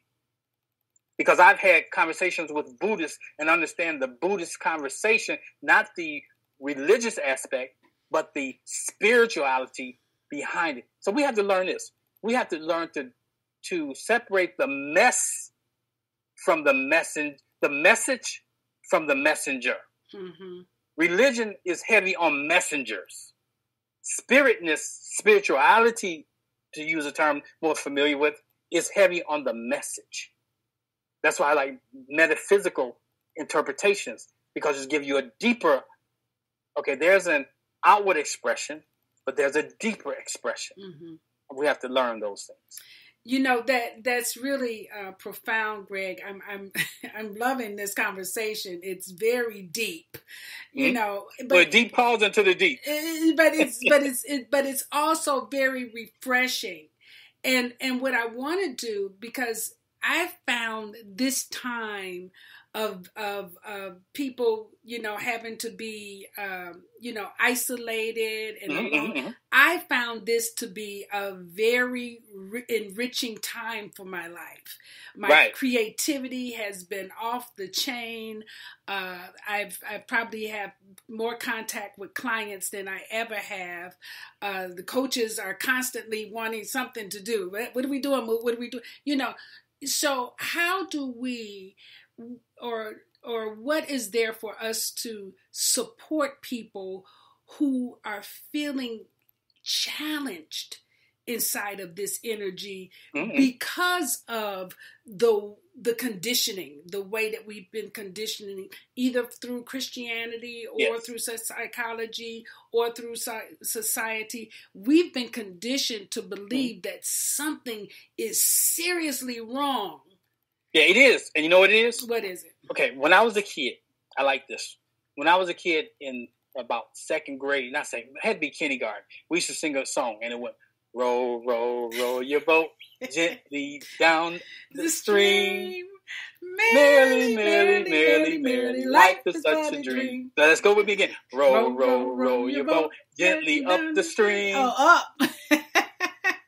Because I've had conversations with Buddhists and understand the Buddhist conversation, not the religious aspect, but the spirituality behind it. So we have to learn this. We have to learn to separate the mess from the message from the messenger. Mm-hmm. Religion is heavy on messengers. Spirituality, to use a term more familiar with, is heavy on the message. That's why I like metaphysical interpretations, because it gives you a deeper, okay, there's an outward expression, but there's a deeper expression. Mm-hmm. We have to learn those things. You know, that's really profound, Greg. I'm loving this conversation. It's very deep, you know. But deep calls into the deep. But it's also very refreshing. And what I want to do, because I found this time of people, you know, having to be, you know, isolated and alone. Mm-hmm. I found this to be a very enriching time for my life. My creativity has been off the chain. I probably have more contact with clients than I ever have. The coaches are constantly wanting something to do. What are we doing? What are we doing? You know, so how do we, or what is there for us to support people who are feeling challenged inside of this energy because of the conditioning, the way that we've been conditioning, either through Christianity or through psychology or through society? We've been conditioned to believe that something is seriously wrong. Yeah, it is. And you know what it is? What is it? Okay, when I was a kid, I like this. When I was a kid in about second grade, not second, it had to be kindergarten, we used to sing a song, and it went, roll, roll, roll your boat gently down the stream. Merrily, merrily, merrily, merrily, life is such a dream. So let's go with me again. Roll, roll, roll your boat gently up the stream. Oh, up.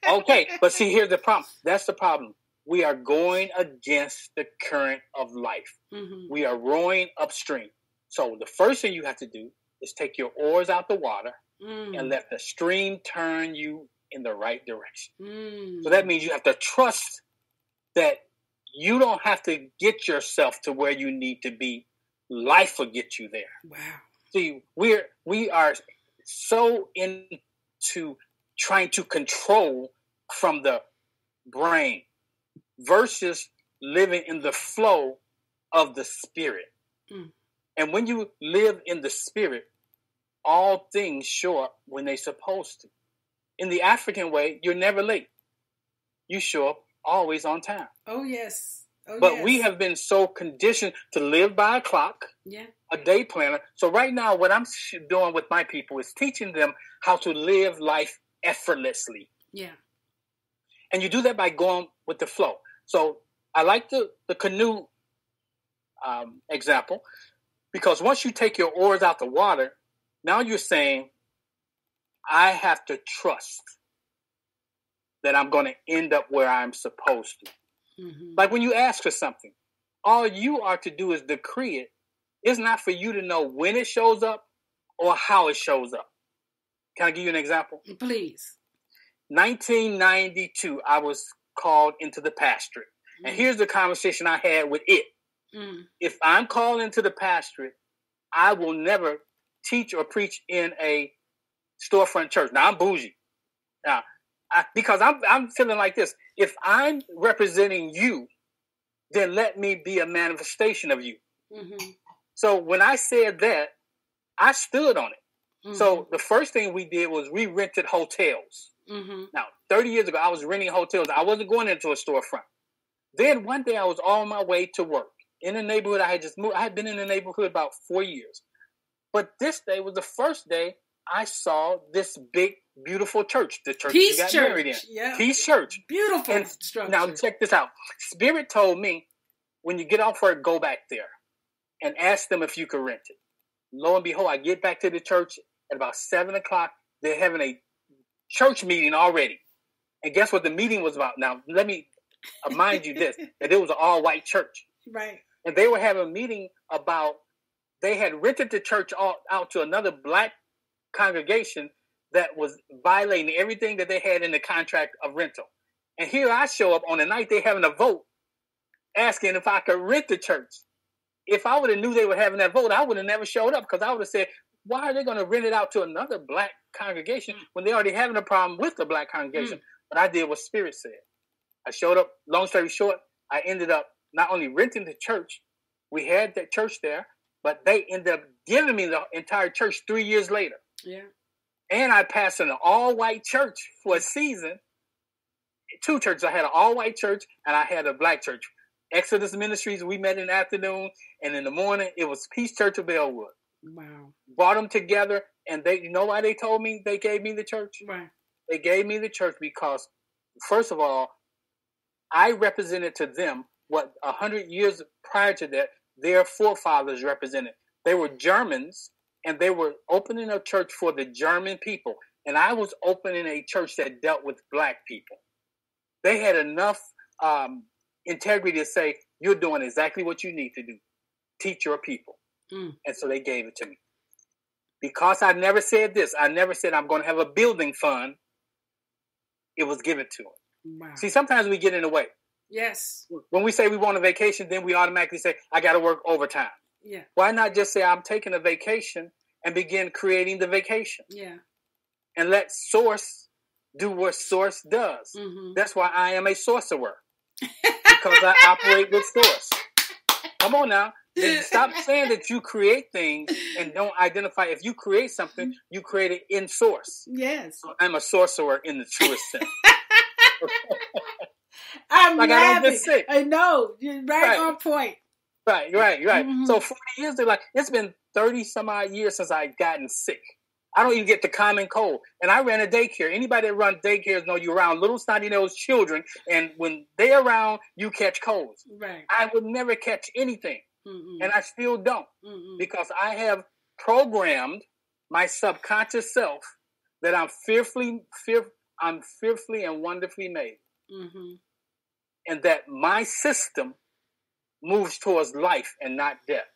Okay, but see, here's the problem. That's the problem. We are going against the current of life. Mm-hmm. We are rowing upstream. So the first thing you have to do is take your oars out the water and let the stream turn you in the right direction. So that means you have to trust that you don't have to get yourself to where you need to be. Life will get you there. Wow. See, we are so into trying to control from the brain versus living in the flow of the spirit. And when you live in the spirit, all things show up when they're supposed to. In the African way, you're never late. You show up always on time. Oh, yes. But we have been so conditioned to live by a clock, a day planner. So right now, what I'm doing with my people is teaching them how to live life effortlessly. Yeah. And you do that by going with the flow. So I like the canoe example, because once you take your oars out the water, now you're saying, I have to trust that I'm going to end up where I'm supposed to. Mm-hmm. Like when you ask for something, all you are to do is decree it. It's not for you to know when it shows up or how it shows up. Can I give you an example? Please. 1992, I was called into the pastorate. And here's the conversation I had with it. If I'm called into the pastorate, I will never teach or preach in a storefront church. Now, I'm bougie. Now, because I'm feeling like this. If I'm representing you, then let me be a manifestation of you. Mm-hmm. So when I said that, I stood on it. Mm-hmm. So the first thing we did was we rented hotels. Mm-hmm. Now, 30 years ago, I was renting hotels. I wasn't going into a storefront. Then one day I was on my way to work in a neighborhood I had just moved. I had been in the neighborhood about 4 years. But this day was the first day I saw this big, beautiful church. The church Peace you got Church. married in. Yeah. Peace Church. Beautiful And structure. now check this out. Spirit told me, when you get off work, go back there and ask them if you could rent it. Lo and behold, I get back to the church at about 7 o'clock. They're having a church meeting already. And guess what the meeting was about? Now, let me remind you this, that it was an all-white church. Right. And they were having a meeting about, they had rented the church out to another black congregation that was violating everything that they had in the contract of rental. And here I show up on the night they having a vote asking if I could rent the church. If I would have knew they were having that vote, I would have never showed up, because I would have said, why are they going to rent it out to another black congregation when they're already having a problem with the black congregation? But I did what Spirit said. I showed up. Long story short, I ended up not only renting the church, we had that church there, but they ended up giving me the entire church 3 years later. Yeah. And I pastored an all-white church for a season. 2 churches. I had an all-white church and I had a black church. Exodus Ministries, we met in the afternoon, and in the morning, it was Peace Church of Bellwood. Wow. Brought them together, and you know why they told me they gave me the church? Right. They gave me the church because, first of all, I represented to them what 100 years prior to that, their forefathers represented. They were Germans, and they were opening a church for the German people. And I was opening a church that dealt with black people. They had enough integrity to say, you're doing exactly what you need to do. Teach your people. And so they gave it to me. Because I never said this, I never said I'm going to have a building fund. It was given to them. Wow. See, sometimes we get in the way. Yes. When we say we want a vacation, then we automatically say, I got to work overtime. Yeah. Why not just say I'm taking a vacation and begin creating the vacation? Yeah. And let Source do what Source does. Mm-hmm. That's why I am a sorcerer. Because I operate with Source. Come on now. Stop saying that you create things and don't identify. If you create something, you create it in Source. Yes. So I'm a sorcerer in the truest sense. I'm like laughing. I don't just say. I know. You're right on point. Right. Mm-hmm. So 40 years, they're like, it's been 30 some odd years since I've gotten sick. I don't even get the common cold. And I ran a daycare. Anybody that runs daycares know you're around little snotty-nosed children. And when they're around, you catch colds. Right. I would never catch anything. Mm-mm. And I still don't. Mm-mm. Because I have programmed my subconscious self that I'm fearfully and wonderfully made. Mm-hmm. And that my system moves towards life and not death.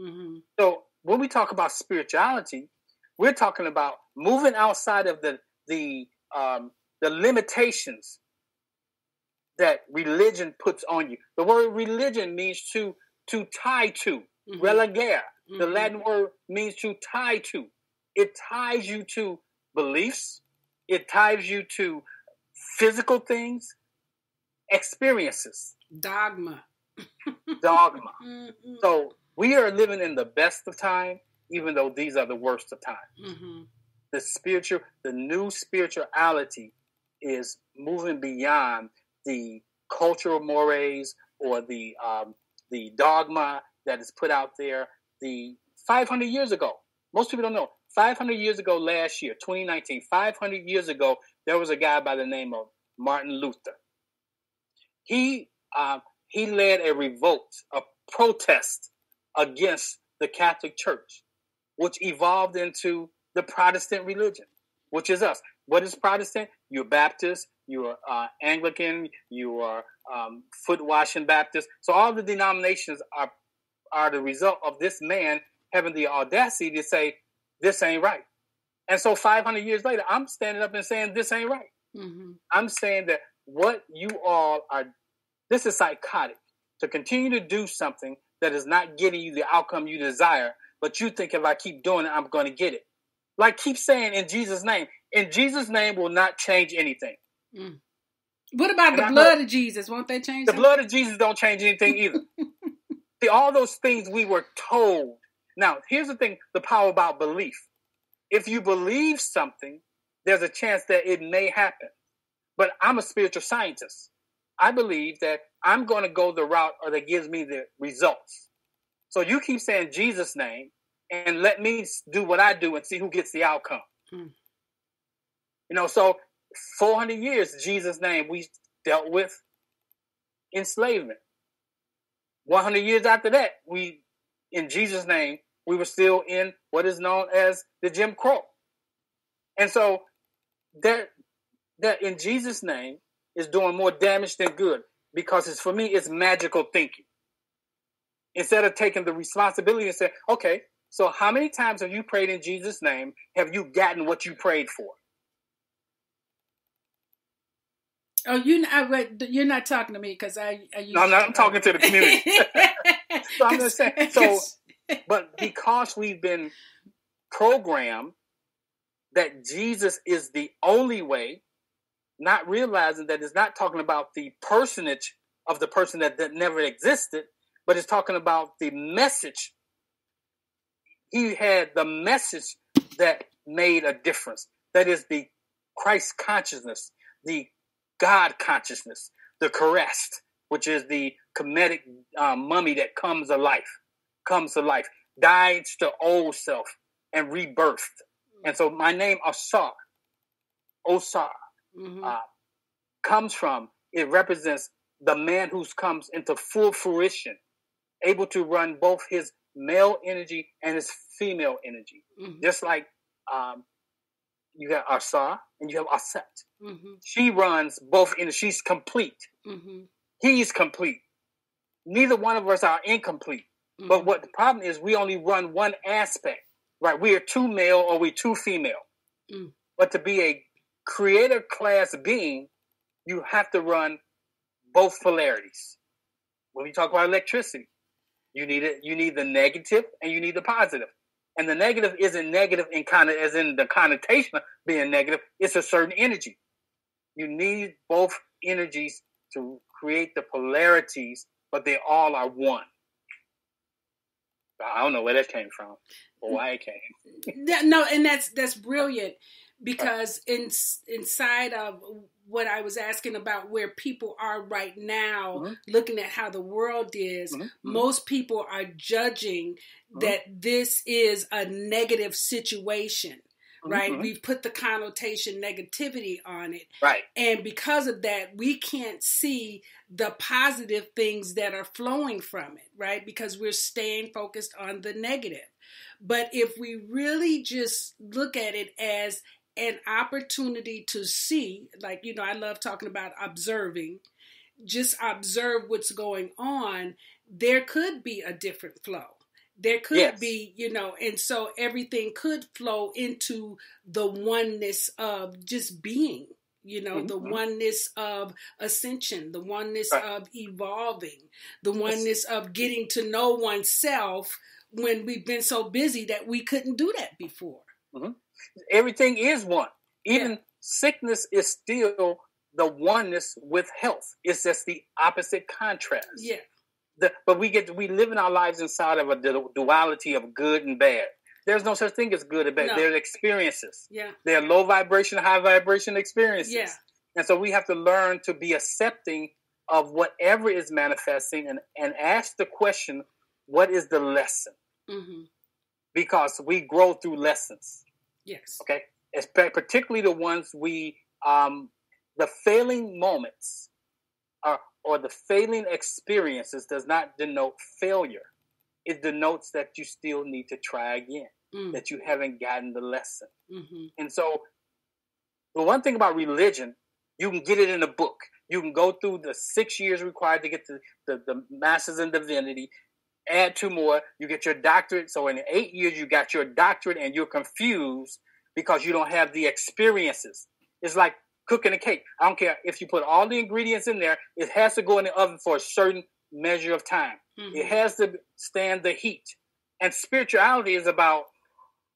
Mm-hmm. So when we talk about spirituality, we're talking about moving outside of the limitations that religion puts on you. The word religion means to tie to, Mm-hmm. relegare. Mm-hmm. The Latin word means to tie to. It ties you to beliefs. It ties you to physical things, experiences. Dogma. Mm-hmm. So we are living in the best of time, even though these are the worst of times. Mm-hmm. The new spirituality is moving beyond the cultural mores or the dogma that is put out there. The 500 years ago, most people don't know. 500 years ago, last year, 2019, 500 years ago, there was a guy by the name of Martin Luther. He led a revolt, a protest against the Catholic Church, which evolved into the Protestant religion, which is us. What is Protestant? You're Baptist, you're Anglican, you are foot-washing Baptist. So all the denominations are the result of this man having the audacity to say, this ain't right. And so 500 years later, I'm standing up and saying, this ain't right. Mm-hmm. I'm saying that what you all are, this is psychotic. To continue to do something that is not getting you the outcome you desire, but you think if I keep doing it, I'm going to get it. Like keep saying in Jesus' name. In Jesus' name will not change anything. Mm. What about the blood of Jesus? Won't they change the blood of Jesus don't change anything either. See, all those things we were told. Now, here's the thing, the power about belief. If you believe something, there's a chance that it may happen. But I'm a spiritual scientist. I believe that I'm going to go the route that gives me the results. So you keep saying Jesus' name and let me do what I do and see who gets the outcome. You know, so 400 years, Jesus' name, we dealt with enslavement. 100 years after that, in Jesus' name, we were still in what is known as the Jim Crow. And so that in Jesus' name is doing more damage than good, because for me, it's magical thinking. Instead of taking the responsibility and saying, okay, so how many times have you prayed in Jesus' name? Have you gotten what you prayed for? Oh, you're not talking to me, because No, I'm talking to the community. So I'm just saying. But because we've been programmed that Jesus is the only way, not realizing that it's not talking about the personage of the person that never existed, but it's talking about the message. He had the message that made a difference. That is the Christ consciousness, the God consciousness, the Christ, which is the comedic mummy that comes to life, died to old self and rebirthed. And so my name, Ausar, comes from, it represents the man who comes into full fruition, able to run both his male energy and his female energy. Just like you have Ausar and you have Aten. She runs both energies. She's complete. He's complete. Neither one of us are incomplete. But what the problem is, we only run one aspect, right? We are too male or we too female. But to be a creator class being, you have to run both polarities. When we talk about electricity, you need the negative and you need the positive. And the negative isn't negative as in the connotation of being negative. It's a certain energy. You need both energies to create the polarities, but they all are one. I don't know where that came from or why it came. No, and that's brilliant, because inside of what I was asking about where people are right now, looking at how the world is, most people are judging that this is a negative situation. Right. We've put the connotation negativity on it. Right. And because of that, we can't see the positive things that are flowing from it. Right. Because we're staying focused on the negative. But if we really just look at it as an opportunity to see, like, you know, I love talking about observing, just observe what's going on, there could be a different flow. There could be, you know, and so everything could flow into the oneness of just being, you know, the oneness of ascension, the oneness of evolving, the oneness of getting to know oneself when we've been so busy that we couldn't do that before. Everything is one. Even sickness is still the oneness with health. It's just the opposite contrast. Yeah. But we live in our lives inside of a duality of good and bad. There's no such thing as good and bad. No. There are experiences. Yeah. There are low vibration, high vibration experiences. Yeah. And so we have to learn to be accepting of whatever is manifesting and ask the question, what is the lesson? Because we grow through lessons. Yes. Okay. Particularly the ones the failing moments or the failing experiences does not denote failure. It denotes that you still need to try again, that you haven't gotten the lesson. And so the one thing about religion, you can get it in a book. You can go through the 6 years required to get the master's in divinity, add 2 more, you get your doctorate. So in 8 years, you got your doctorate and you're confused because you don't have the experiences. It's like cooking a cake. I don't care if you put all the ingredients in there, it has to go in the oven for a certain measure of time. It has to stand the heat. And spirituality is about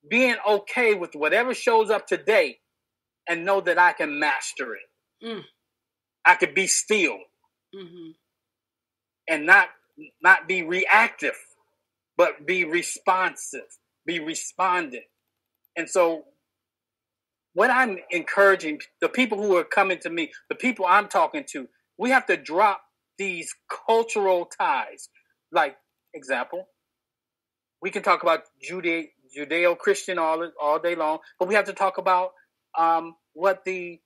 being okay with whatever shows up today and know that I can master it. I could be still and not be reactive, but be responsive, be respondent. And so what I'm encouraging the people who are coming to me, the people I'm talking to, we have to drop these cultural ties. Like, example, we can talk about Judeo-Christian all day long, but we have to talk about what the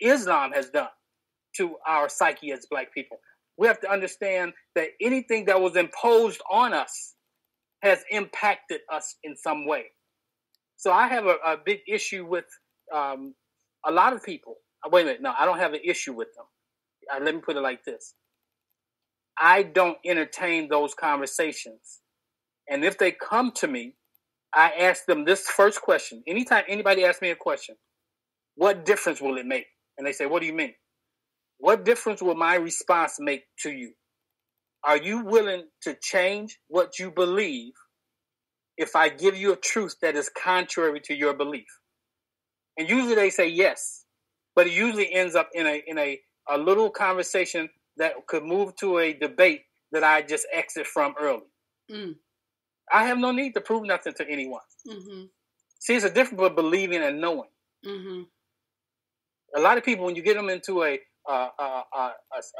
Islam has done to our psyche as Black people. We have to understand that anything that was imposed on us has impacted us in some way. So I have a big issue with a lot of people. Wait a minute, no, I don't have an issue with them. Let me put it like this. I don't entertain those conversations. And if they come to me, I ask them this first question. Anytime anybody asks me a question, what difference will it make? And they say, what do you mean? What difference will my response make to you? Are you willing to change what you believe if I give you a truth that is contrary to your belief? And usually they say yes, but it usually ends up in a little conversation that could move to a debate that I just exit from early. I have no need to prove nothing to anyone. See, it's a difference between believing and knowing. A lot of people, when you get them into a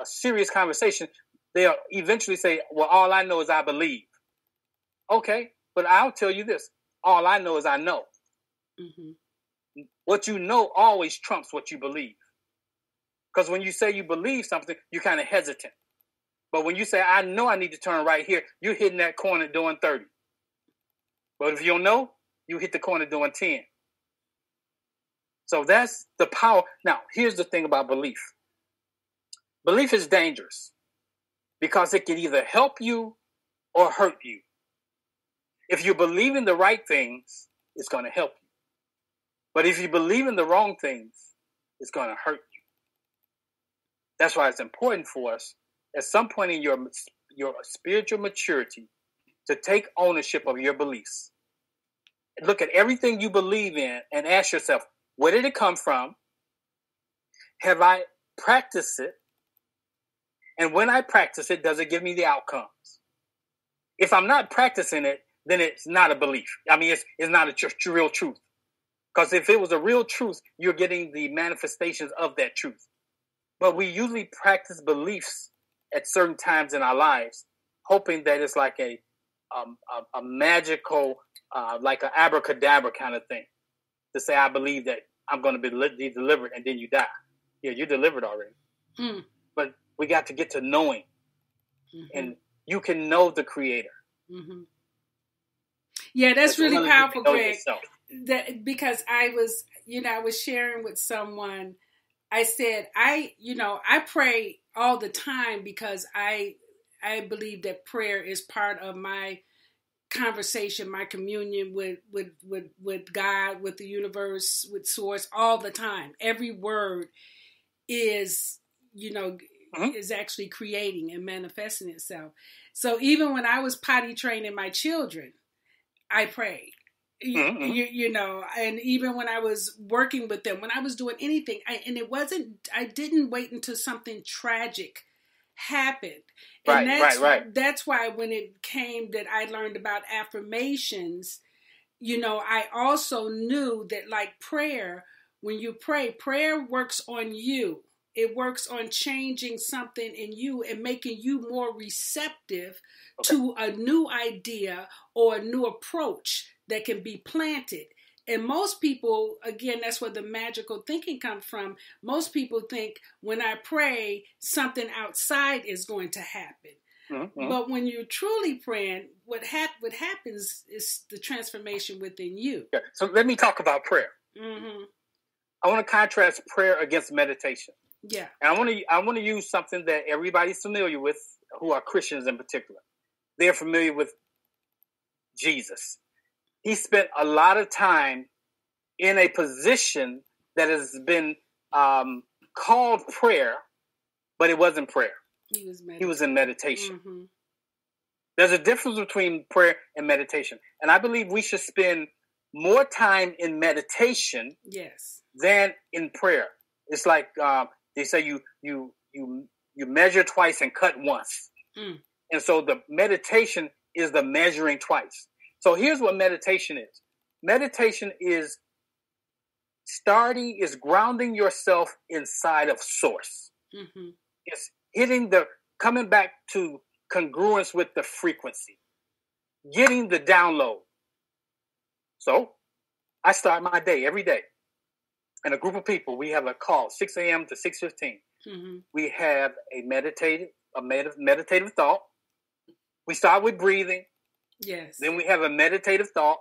serious conversation, they'll eventually say, well, all I know is I believe. Okay, but I'll tell you this. All I know is I know. What you know always trumps what you believe. Because when you say you believe something, you're kind of hesitant. But when you say, I know I need to turn right here, you're hitting that corner doing 30. But if you don't know, you hit the corner doing 10. So that's the power. Now, here's the thing about belief. Belief is dangerous because it can either help you or hurt you. If you believe in the right things, it's going to help you. But if you believe in the wrong things, it's going to hurt you. That's why it's important for us at some point in your spiritual maturity to take ownership of your beliefs. Look at everything you believe in and ask yourself, where did it come from? Have I practiced it? And when I practice it, does it give me the outcomes? If I'm not practicing it, then it's not a belief. I mean, it's not a real truth. Because if it was a real truth, you're getting the manifestations of that truth. But we usually practice beliefs at certain times in our lives, hoping that it's like a magical, like an abracadabra kind of thing. To say, I believe that I'm going to be delivered, and then you die. Yeah, you're delivered already. But we got to get to knowing. And you can know the Creator. Yeah, that's really powerful, Greg. That, because I was sharing with someone, I said, I pray all the time because I believe that prayer is part of my conversation, my communion with God, with the universe, with Source, all the time. Every word is, is actually creating and manifesting itself. So even when I was potty training my children, I prayed. And even when I was working with them, when I was doing anything, I didn't wait until something tragic happened. And that's why when it came that I learned about affirmations, I also knew that like prayer, when you pray, prayer works on you. It works on changing something in you and making you more receptive to a new idea or a new approach that can be planted. And most people, again, that's where the magical thinking comes from. Most people think when I pray, something outside is going to happen. But when you're truly praying, what happens is the transformation within you. Yeah. So let me talk about prayer. I want to contrast prayer against meditation. Yeah. And I want to use something that everybody's familiar with, who are Christians in particular. They're familiar with Jesus. He spent a lot of time in a position that has been called prayer, but it wasn't prayer. He was in meditation. There's a difference between prayer and meditation. And I believe we should spend more time in meditation than in prayer. It's like They say you measure twice and cut once. Mm. And so the meditation is the measuring twice. So here's what meditation is. Meditation is grounding yourself inside of source. Mm-hmm. It's coming back to congruence with the frequency, getting the download. So I start my day every day. And a group of people, we have a call, 6 a.m. to 6:15. Mm-hmm. We have a meditative thought. We start with breathing. Yes. Then we have a meditative thought,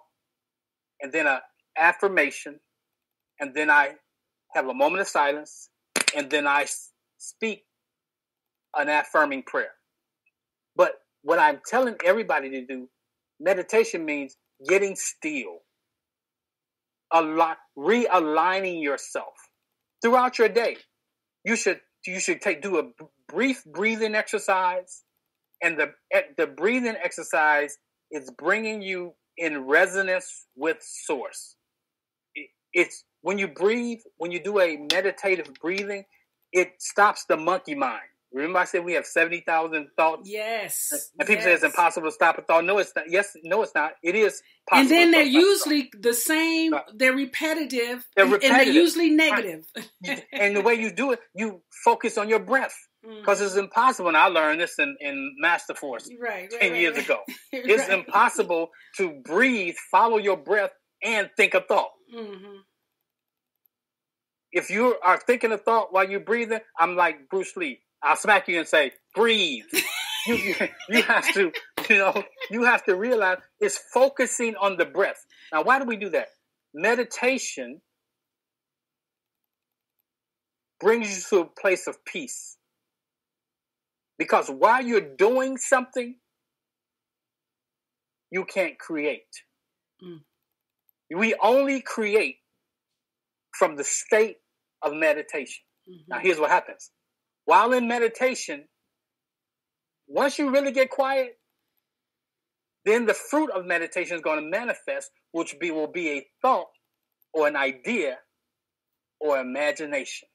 and then an affirmation, and then I have a moment of silence, and then I speak an affirming prayer. But what I'm telling everybody to do, meditation means getting still, realigning yourself throughout your day. You should do a brief breathing exercise, and the breathing exercise is bringing you in resonance with source. It's when you breathe, when you do a meditative breathing, it stops the monkey mind. Remember I said we have 70,000 thoughts? Yes. And people say it's impossible to stop a thought. No, it's not. Yes, no, it's not. It is possible. And then they're usually the same. Right. They're repetitive. And they're usually negative. Right. And the way you do it, you focus on your breath. Because it's impossible, and I learned this in Master Force 10 years ago. It's impossible to breathe, follow your breath, and think a thought. Mm-hmm. If you are thinking a thought while you're breathing, I'm like Bruce Lee. I'll smack you and say, breathe. you have to, you have to realize it's focusing on the breath. Now, why do we do that? Meditation brings you to a place of peace. Because while you're doing something, you can't create. Mm. We only create from the state of meditation. Mm-hmm. Now, here's what happens. While in meditation, once you really get quiet, then the fruit of meditation is going to manifest, which will be a thought or an idea or imagination.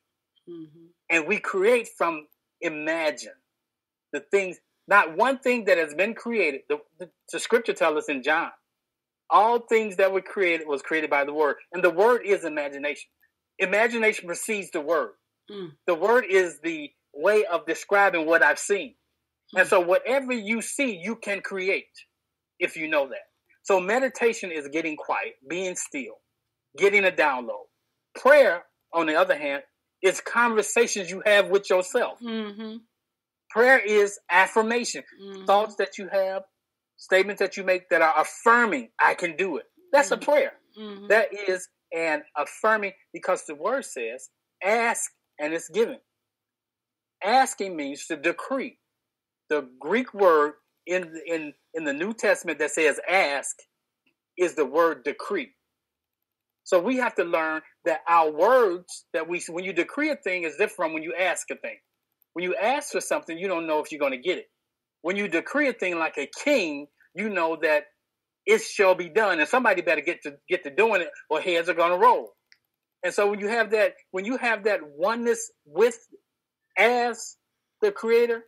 Mm-hmm. And we create from imagine. The things, not one thing that has been created. The scripture tells us in John, all things that were created was created by the word. And the word is imagination. Imagination precedes the word. Mm. The word is the way of describing what I've seen. Mm. And so whatever you see, you can create if you know that. So meditation is getting quiet, being still, getting a download. Prayer, on the other hand, is conversations you have with yourself. Mm-hmm. Prayer is affirmation, thoughts that you have, statements that you make that are affirming, I can do it. That's a prayer. Mm-hmm. That is an affirming, because the word says, ask and it's given. Asking means to decree. The Greek word in the New Testament that says ask is the word decree. So we have to learn that our words when you decree a thing is different from when you ask a thing. When you ask for something, you don't know if you're going to get it. When you decree a thing like a king, you know that it shall be done, and somebody better get to doing it, or heads are going to roll. And so when you have that oneness with as the Creator,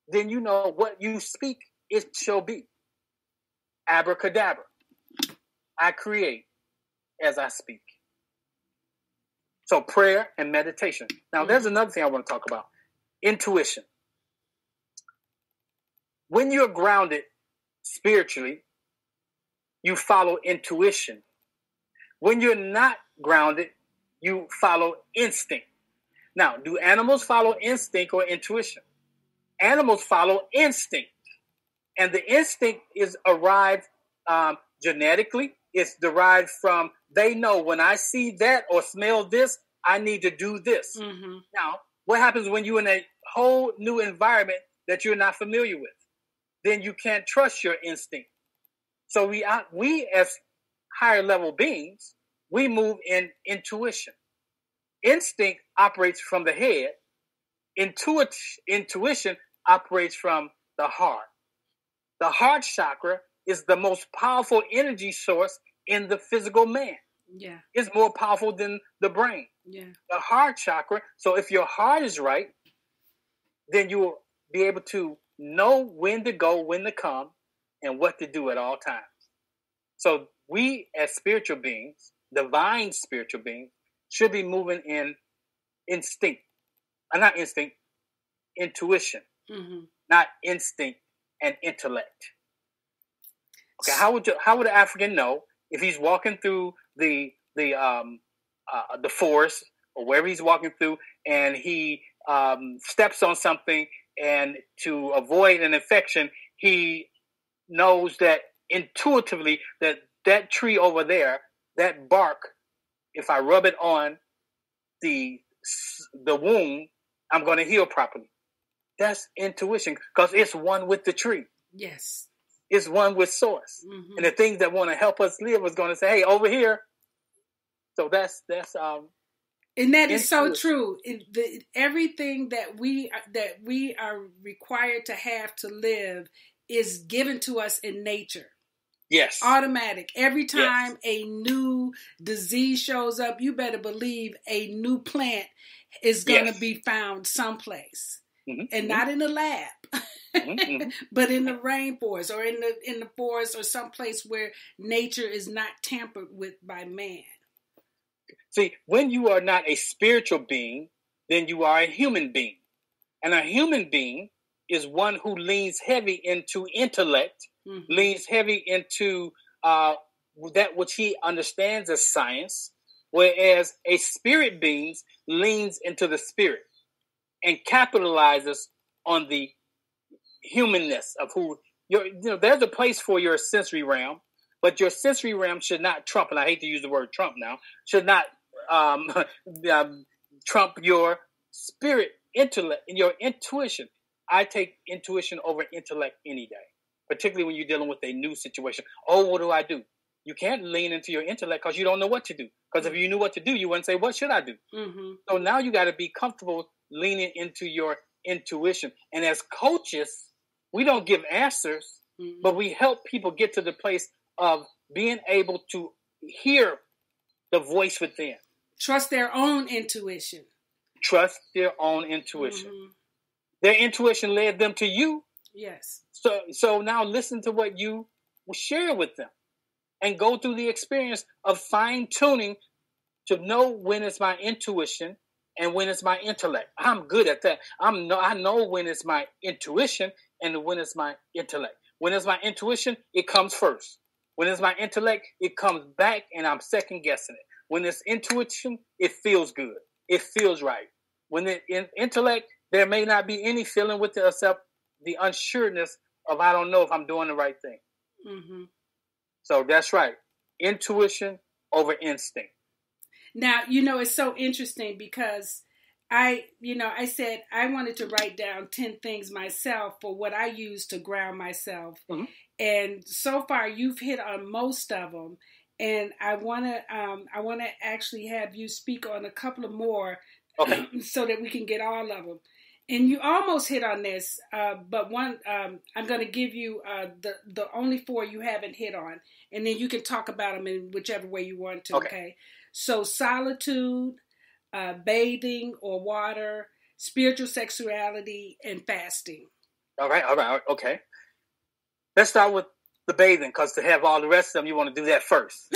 then you know what you speak, it shall be. Abracadabra. I create as I speak. So prayer and meditation. Now, there's another thing I want to talk about. Intuition. When you're grounded spiritually, you follow intuition. When you're not grounded, you follow instinct. Now, do animals follow instinct or intuition? Animals follow instinct. And the instinct is arrived genetically. It's derived from, they know when I see that or smell this, I need to do this. Mm-hmm. Now, what happens when you're in a whole new environment that you're not familiar with? Then you can't trust your instinct. So we as higher level beings, we move in intuition. Instinct operates from the head. Intuition operates from the heart. The heart chakra is the most powerful energy source in the physical man. Yeah. It's more powerful than the brain. Yeah. The heart chakra. So if your heart is right, then you will be able to know when to go, when to come, and what to do at all times. So we as spiritual beings, divine spiritual beings, should be moving in instinct. Not instinct, intuition. Mm-hmm. Not instinct and intellect. Okay, how would an African know if he's walking through the forest or wherever he's walking through, and he steps on something, and to avoid an infection, he knows that intuitively that tree over there, that bark, if I rub it on the wound, I'm going to heal properly. That's intuition, because it's one with the tree. Yes. It's one with source. Mm-hmm. And the things that want to help us live is going to say, hey, over here. So that's and that is so true. Everything that we are required to have to live is given to us in nature. Yes. Automatic. Every time a new disease shows up, you better believe a new plant is going to be found someplace. Mm-hmm. And not in the lab, but in the rainforest or in the forest or someplace where nature is not tampered with by man. See, when you are not a spiritual being, then you are a human being. And a human being is one who leans heavy into intellect, leans heavy into that which he understands as science, whereas a spirit being leans into the spirit and capitalizes on the humanness of who there's a place for your sensory realm, but your sensory realm should not trump, and I hate to use the word trump now, should not trump your spirit, intellect, and your intuition. I take intuition over intellect any day, particularly when you're dealing with a new situation. Oh, what do I do? You can't lean into your intellect because you don't know what to do. Because if you knew what to do, you wouldn't say, what should I do? Mm-hmm. So now you got to be comfortable leaning into your intuition. And as coaches, we don't give answers, but we help people get to the place of being able to hear the voice within. Trust their own intuition. Trust their own intuition. Mm-hmm. Their intuition led them to you. Yes. So now listen to what you will share with them and go through the experience of fine-tuning to know when it's my intuition and when it's my intellect. I'm good at that. I know when it's my intuition and when it's my intellect. When it's my intuition, it comes first. When it's my intellect, it comes back and I'm second guessing it. When it's intuition, it feels good. It feels right. When it's intellect, there may not be any feeling with it except the unsureness of I don't know if I'm doing the right thing. Mm-hmm. So that's right. Intuition over instinct. Now, it's so interesting because I said I wanted to write down 10 things myself for what I use to ground myself. Mm-hmm. And so far you've hit on most of them. And I want to actually have you speak on a couple of more, okay, so that we can get all of them. And you almost hit on this, but one, I'm going to give you the only 4 you haven't hit on, and then you can talk about them in whichever way you want to. Okay. So solitude, bathing or water, spiritual sexuality, and fasting. All right. Okay. Let's start with the bathing, because to have all the rest of them, you want to do that first.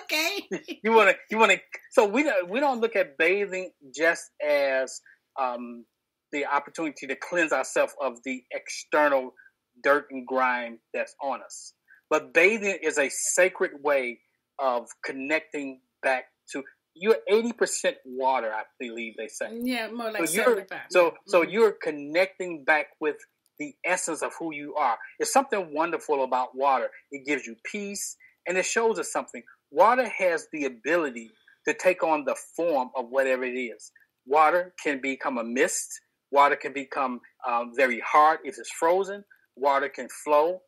Okay. You want to. So we don't look at bathing just as the opportunity to cleanse ourselves of the external dirt and grime that's on us. But bathing is a sacred way of connecting back to. You're 80% water, I believe they say. Yeah, more like 75. So you're connecting back with the essence of who you are. There's something wonderful about water. It gives you peace, and it shows us something. Water has the ability to take on the form of whatever it is. Water can become a mist. Water can become very hard if it's frozen. Water can flow.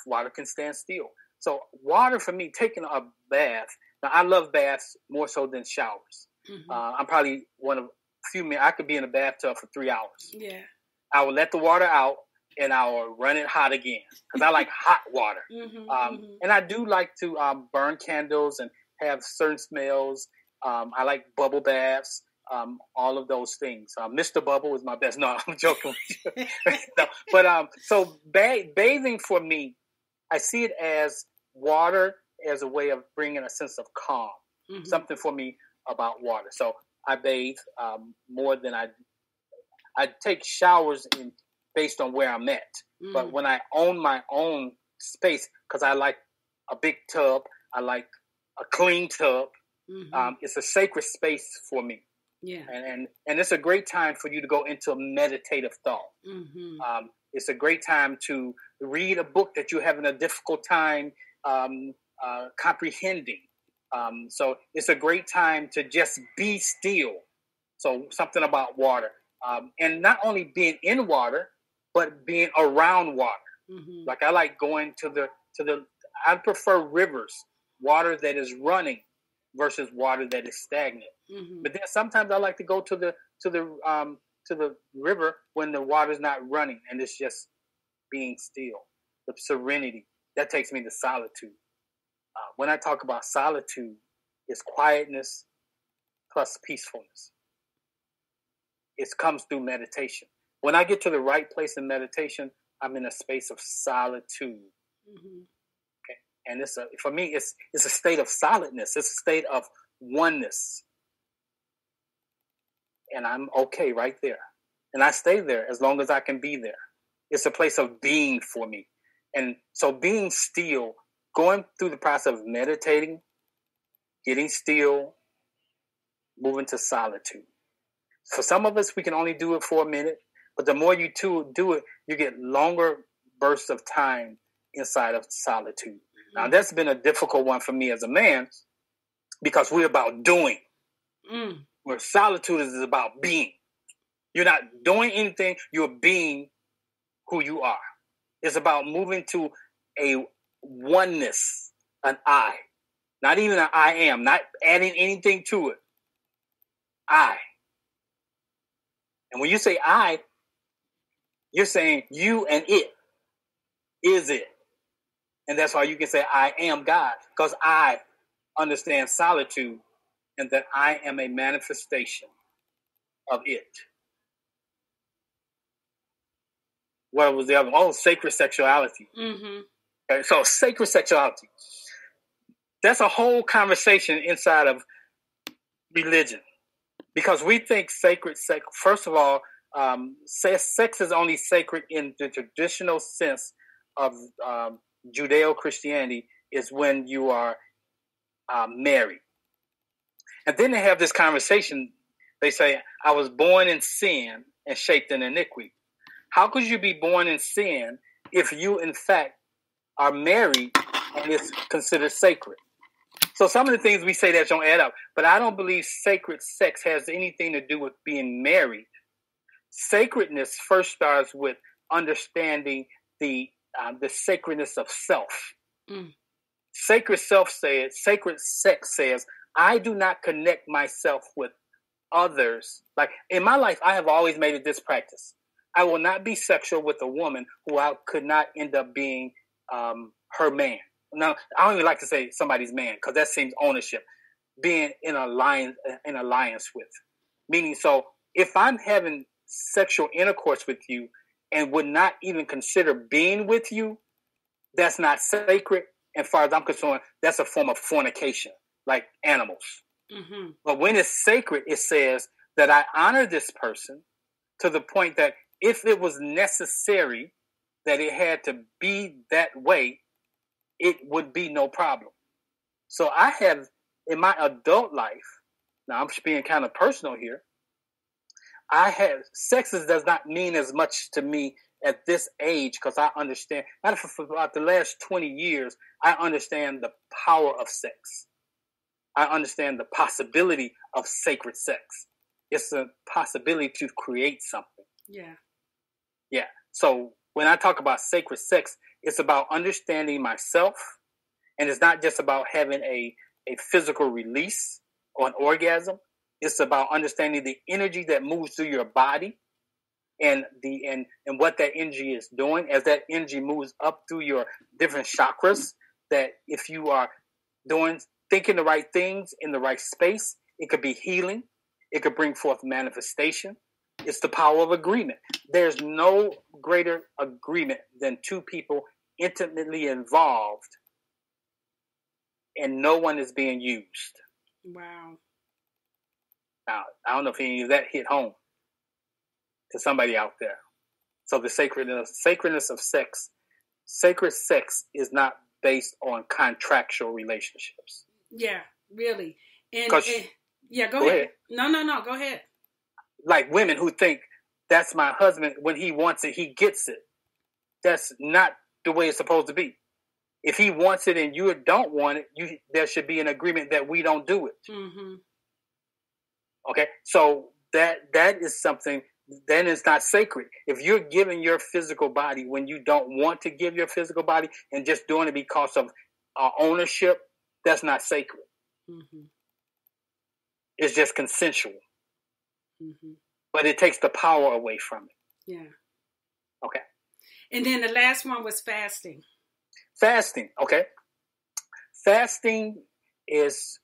Water can stand still. So water, for me, taking a bath. Now, I love baths more so than showers. Mm-hmm. I'm probably one of few men. I could be in a bathtub for 3 hours. Yeah. I will let the water out, and I'll run it hot again because I like hot water. And I do like to burn candles and have certain smells. I like bubble baths, all of those things. Mr. Bubble is my best. No, I'm joking. No, but so bathing for me, I see it as water as a way of bringing a sense of calm. Something for me about water. So I bathe more than I take showers based on where I'm at. But when I own my own space, because I like a big tub, I like a clean tub. It's a sacred space for me. Yeah, and it's a great time for you to go into a meditative thought. It's a great time to read a book that you're having a difficult time comprehending. So it's a great time to just be still. So something about water, and not only being in water, but being around water. Like I like going to the. I prefer rivers, water that is running, versus water that is stagnant. But then sometimes I like to go to the river when the water's not running and it's just being still. The serenity that takes me to solitude. When I talk about solitude, it's quietness plus peacefulness. It comes through meditation. When I get to the right place in meditation, I'm in a space of solitude. Okay, and for me, it's a state of solidness. It's a state of oneness, and I'm okay right there. And I stay there as long as I can be there. It's a place of being for me, and so being still, going through the process of meditating, getting still, moving to solitude. For some of us, we can only do it for a minute, but the more you do it, you get longer bursts of time inside of solitude. Now, that's been a difficult one for me as a man because we're about doing, where solitude is about being. You're not doing anything, you're being who you are. It's about moving to a oneness, an I. Not even an I am, not adding anything to it. I. And when you say I, you're saying you and it is it. And that's why you can say I am God, because I understand solitude and that I am a manifestation of it. What was the other one? Oh, sacred sexuality. Okay, so sacred sexuality. That's a whole conversation inside of religion. Because we think sacred sex, first of all, sex is only sacred in the traditional sense of Judeo-Christianity is when you are married. And then they have this conversation. They say, I was born in sin and shaped in iniquity. How could you be born in sin if you, in fact, are married and it's considered sacred? So some of the things we say that don't add up. But I don't believe sacred sex has anything to do with being married. Sacredness first starts with understanding the sacredness of self. Sacred sex says, I do not connect myself with others. Like in my life, I have always made it this practice. I will not be sexual with a woman who I could not end up being her man. Now, I don't even like to say somebody's man because that seems ownership. Being in alliance with. Meaning, so if I'm having sexual intercourse with you and would not even consider being with you, that's not sacred. And as far as I'm concerned, that's a form of fornication, like animals. But when it's sacred, it says that I honor this person to the point that if it was necessary that it had to be that way, it would be no problem. So I have, in my adult life, now I'm just being kind of personal here, sex does not mean as much to me at this age because I understand, for about the last 20 years, I understand the power of sex. I understand the possibility of sacred sex. It's a possibility to create something. Yeah. So when I talk about sacred sex, it's about understanding myself, and it's not just about having a physical release or an orgasm. It's about understanding the energy that moves through your body and what that energy is doing, as that energy moves up through your different chakras, that if you are thinking the right things in the right space, it could be healing. It could bring forth manifestation. It's the power of agreement. There's no greater agreement than two people intimately involved and no one is being used. Wow. Now, I don't know if any of that hit home to somebody out there. So the sacredness of sex, sacred sex is not based on contractual relationships. Yeah, really. And yeah, go ahead. No, go ahead. Like women who think that's my husband, when he wants it, he gets it. That's not the way it's supposed to be. If he wants it and you don't want it, there should be an agreement that we don't do it. Mm-hmm. Okay, so that is something, then it's not sacred. If you're giving your physical body when you don't want to give your physical body and just doing it because of ownership, that's not sacred. Mm-hmm. It's just consensual. Mm-hmm. But it takes the power away from it. Yeah. Okay. And then the last one was fasting. Fasting, okay. Fasting is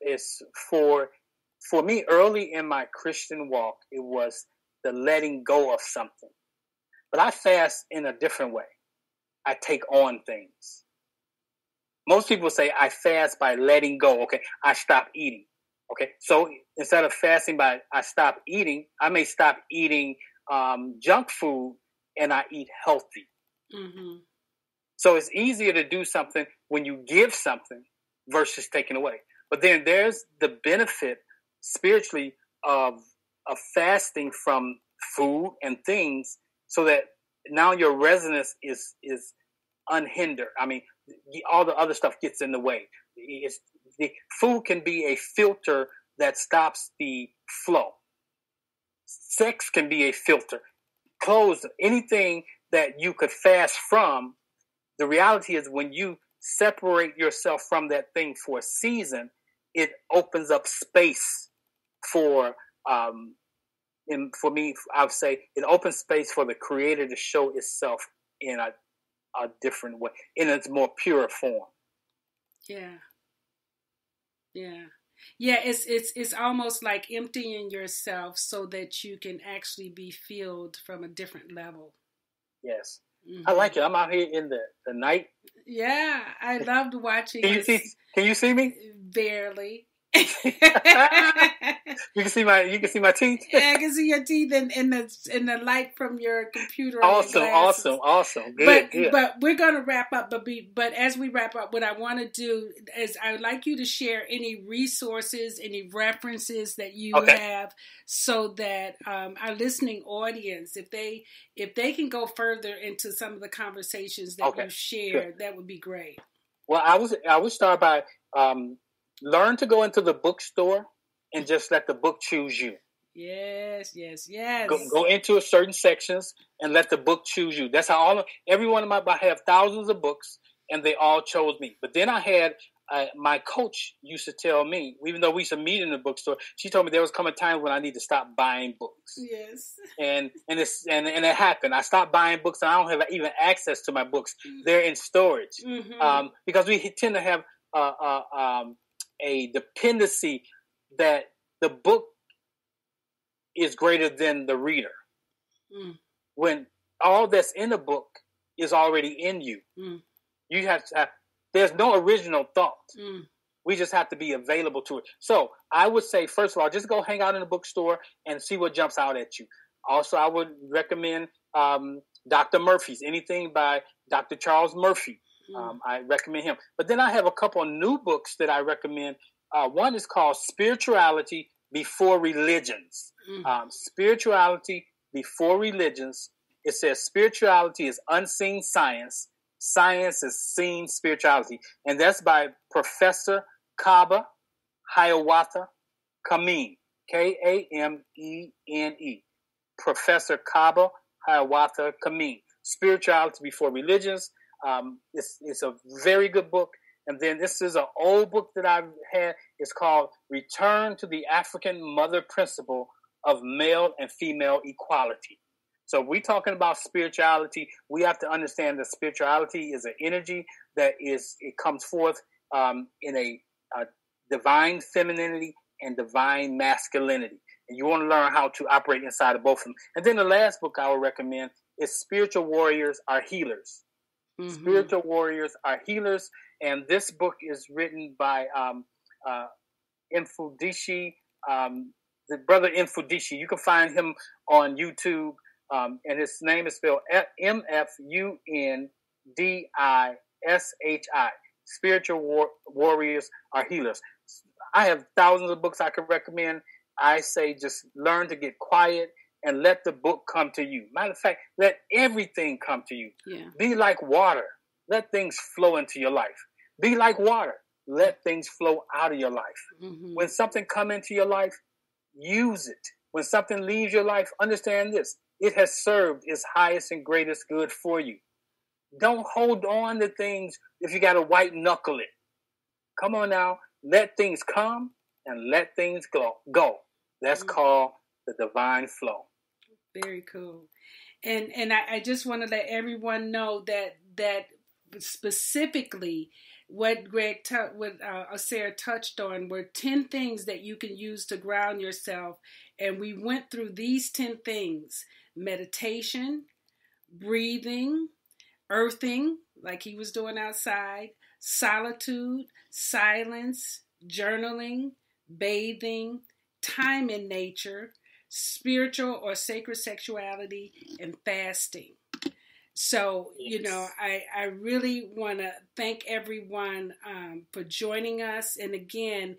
for me, early in my Christian walk, it was the letting go of something. But I fast in a different way. I take on things. Most people say I fast by letting go. Okay, I stop eating. Okay, so instead of fasting by I stop eating, I may stop eating junk food and I eat healthy. Mm-hmm. So it's easier to do something when you give something versus taking away. But then there's the benefit spiritually of fasting from food and things, so that now your resonance is unhindered. I mean, all the other stuff gets in the way. The food can be a filter that stops the flow. Sex can be a filter. Clothes, anything that you could fast from. The reality is when you separate yourself from that thing for a season, it opens up space for, and for me, I would say it opens space for the Creator to show itself in a different way, in its more pure form. Yeah. Yeah. Yeah, it's almost like emptying yourself so that you can actually be filled from a different level. Yes. Mm-hmm. I like it. I'm out here in the night. Yeah, I loved watching. Can you see me? Barely. You can see my teeth. Yeah, I can see your teeth in the light from your computer. Awesome. Good. But we're gonna wrap up. But as we wrap up, what I want to do is I would like you to share any resources, any references that you have, so that our listening audience, if they can go further into some of the conversations that you shared, that would be great. Well, I would start by learn to go into the bookstore and just let the book choose you. Yes. Go into certain sections and let the book choose you. That's how every one of I have thousands of books and they all chose me. But then I had my coach used to tell me, even though we used to meet in the bookstore, she told me there was coming time when I need to stop buying books. Yes. And it happened. I stopped buying books and I don't have even access to my books. Mm-hmm. They're in storage. Mm-hmm. Because we tend to have a dependency that the book is greater than the reader. When all that's in the book is already in you. You have to there's no original thought. We just have to be available to it. So I would say, first of all, just go hang out in the bookstore and see what jumps out at you. Also, I would recommend Dr. Murphy's, anything by Dr. Charles Murphy. I recommend him. But then I have a couple of new books that I recommend. One is called Spirituality Before Religions. Spirituality Before Religions. It says spirituality is unseen science. Science is seen spirituality. And that's by Professor Kaba Hiawatha Kamene. Kamene. Professor Kaba Hiawatha Kamene. Spirituality Before Religions. It's a very good book. And then this is an old book that I've had. It's called Return to the African Mother Principle of Male and Female Equality. So if we're talking about spirituality, we have to understand that spirituality is an energy it comes forth in a divine femininity and divine masculinity. And you want to learn how to operate inside of both of them. And then the last book I would recommend is Spiritual Warriors Are Healers. Mm-hmm. Spiritual Warriors Are Healers. And this book is written by Infudishi, the brother Infudishi. You can find him on YouTube. And his name is spelled Mfundishi. Spiritual Warriors Are Healers. I have thousands of books I could recommend. I say just learn to get quiet and let the book come to you. Matter of fact, let everything come to you. Yeah. Be like water. Let things flow into your life. Be like water. Let things flow out of your life. Mm-hmm. When something comes into your life, use it. When something leaves your life, understand this. It has served its highest and greatest good for you. Don't hold on to things if you got to white knuckle it. Come on now. Let things come and let things go. That's called the divine flow. Very cool. And I just want to let everyone know that specifically what Ausar touched on were 10 things that you can use to ground yourself. And we went through these 10 things: meditation, breathing, earthing, like he was doing outside, solitude, silence, journaling, bathing, time in nature, spiritual or sacred sexuality, and fasting. So, I really want to thank everyone for joining us. And again,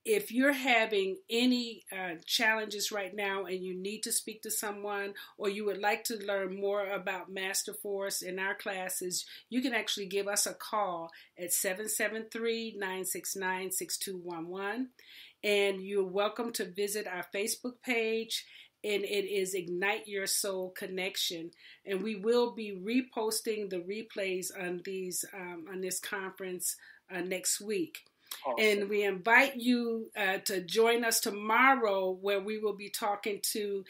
if you're having any challenges right now and you need to speak to someone, or you would like to learn more about Master Force in our classes, you can actually give us a call at 773-969-6211. And you're welcome to visit our Facebook page, and it is Ignite Your Soul Connection. And we will be reposting the replays on this conference next week. Awesome. And we invite you to join us tomorrow, where we will be talking to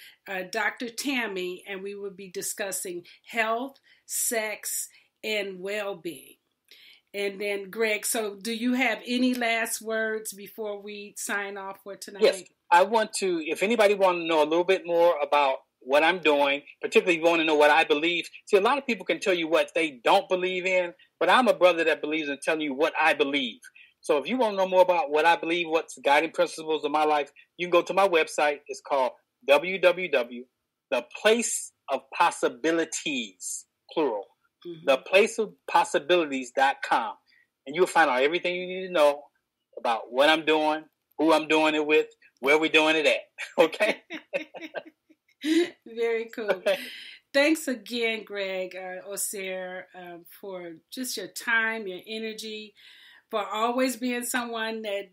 Dr. Tammy, and we will be discussing health, sex, and well-being. And then, Greg, so do you have any last words before we sign off for tonight? Yes, I want to, if anybody wants to know a little bit more about what I'm doing, particularly if you want to know what I believe. See, a lot of people can tell you what they don't believe in, but I'm a brother that believes in telling you what I believe. So if you want to know more about what I believe, what's the guiding principles of my life, you can go to my website. It's called www.theplaceofpossibilities, plural, theplaceofpossibilities.com. And you'll find out everything you need to know about what I'm doing, who I'm doing it with, where we're doing it at. Okay? Very cool. Okay. Thanks again, Greg, Ausar, for just your time, your energy, for always being someone that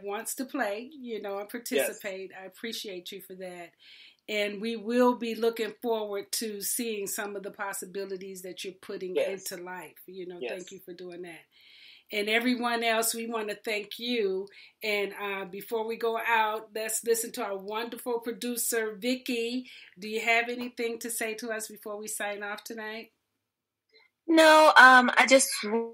wants to play, and participate. Yes. I appreciate you for that. And we will be looking forward to seeing some of the possibilities that you're putting into life. Thank you for doing that. And everyone else, we want to thank you. And before we go out, let's listen to our wonderful producer, Vicky. Do you have anything to say to us before we sign off tonight? No, I just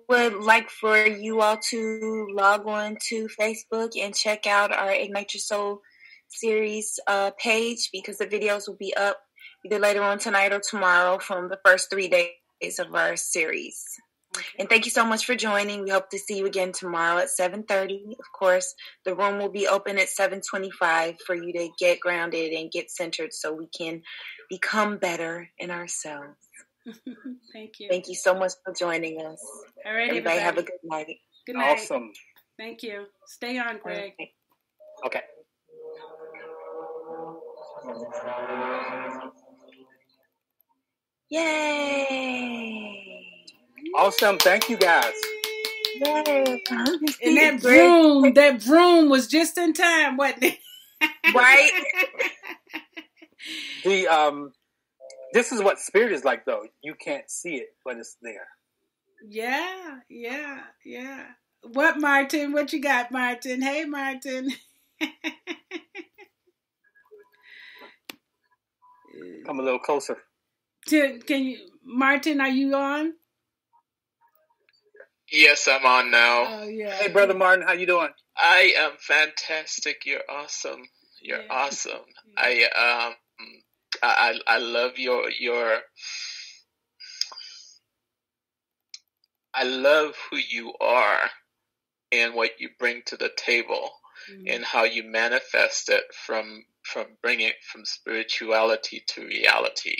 would like for you all to log on to Facebook and check out our Ignite Your Soul series page, because the videos will be up either later on tonight or tomorrow from the first 3 days of our series. Okay. And thank you so much for joining. We hope to see you again tomorrow at 7:30. Of course, the room will be open at 7:25 for you to get grounded and get centered so we can become better in ourselves. Thank you. Thank you so much for joining us. All right, everybody have a good night. Good night. Awesome. Thank you. Stay on, Greg. Okay. Yay! Awesome. Thank you, guys. Yay! And that broom was just in time, wasn't it? Right? This is what spirit is like, though. You can't see it, but it's there. Yeah. What, Martin? What you got, Martin? Hey, Martin. come a little closer. Can you, Martin? Are you on? Yes, I'm on now. Oh yeah. Hey, brother Martin, how you doing? I am fantastic. You're awesome. You're awesome. I love your. I love who you are and what you bring to the table, and how you manifest it from bringing it from spirituality to reality.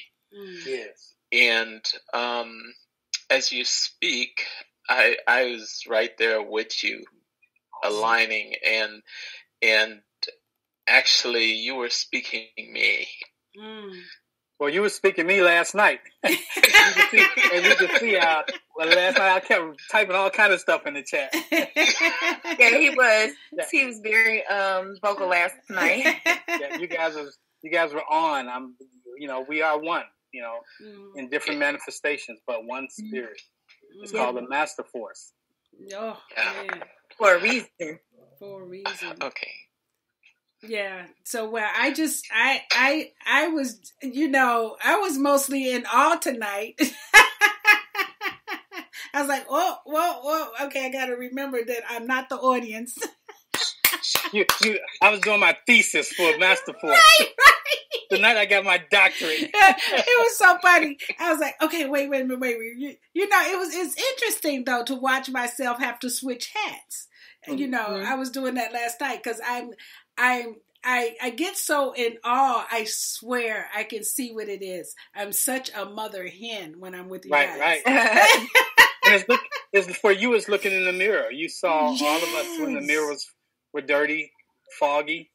Yes. And as you speak, I was right there with you, aligning, and actually you were speaking me. Well, you were speaking me last night. You can see how last night I kept typing all kind of stuff in the chat. Yeah, he was. He was very vocal last night. Yeah, you guys were on. We are one. In different manifestations, but one spirit. It's called the Master Force. Oh, man. For a reason. For a reason. Okay. Yeah. So I was, I was mostly in awe tonight. I was like, whoa. Okay, I got to remember that I'm not the audience. I was doing my thesis for Master Force. Right. Tonight I got my doctorate. It was so funny. I was like, okay, wait. It's interesting though to watch myself have to switch hats. I was doing that last night because I get so in awe. I swear I can see what it is. I'm such a mother hen when I'm with you guys. Right. And it's for you. It's looking in the mirror. You saw all of us when the mirrors were dirty, foggy,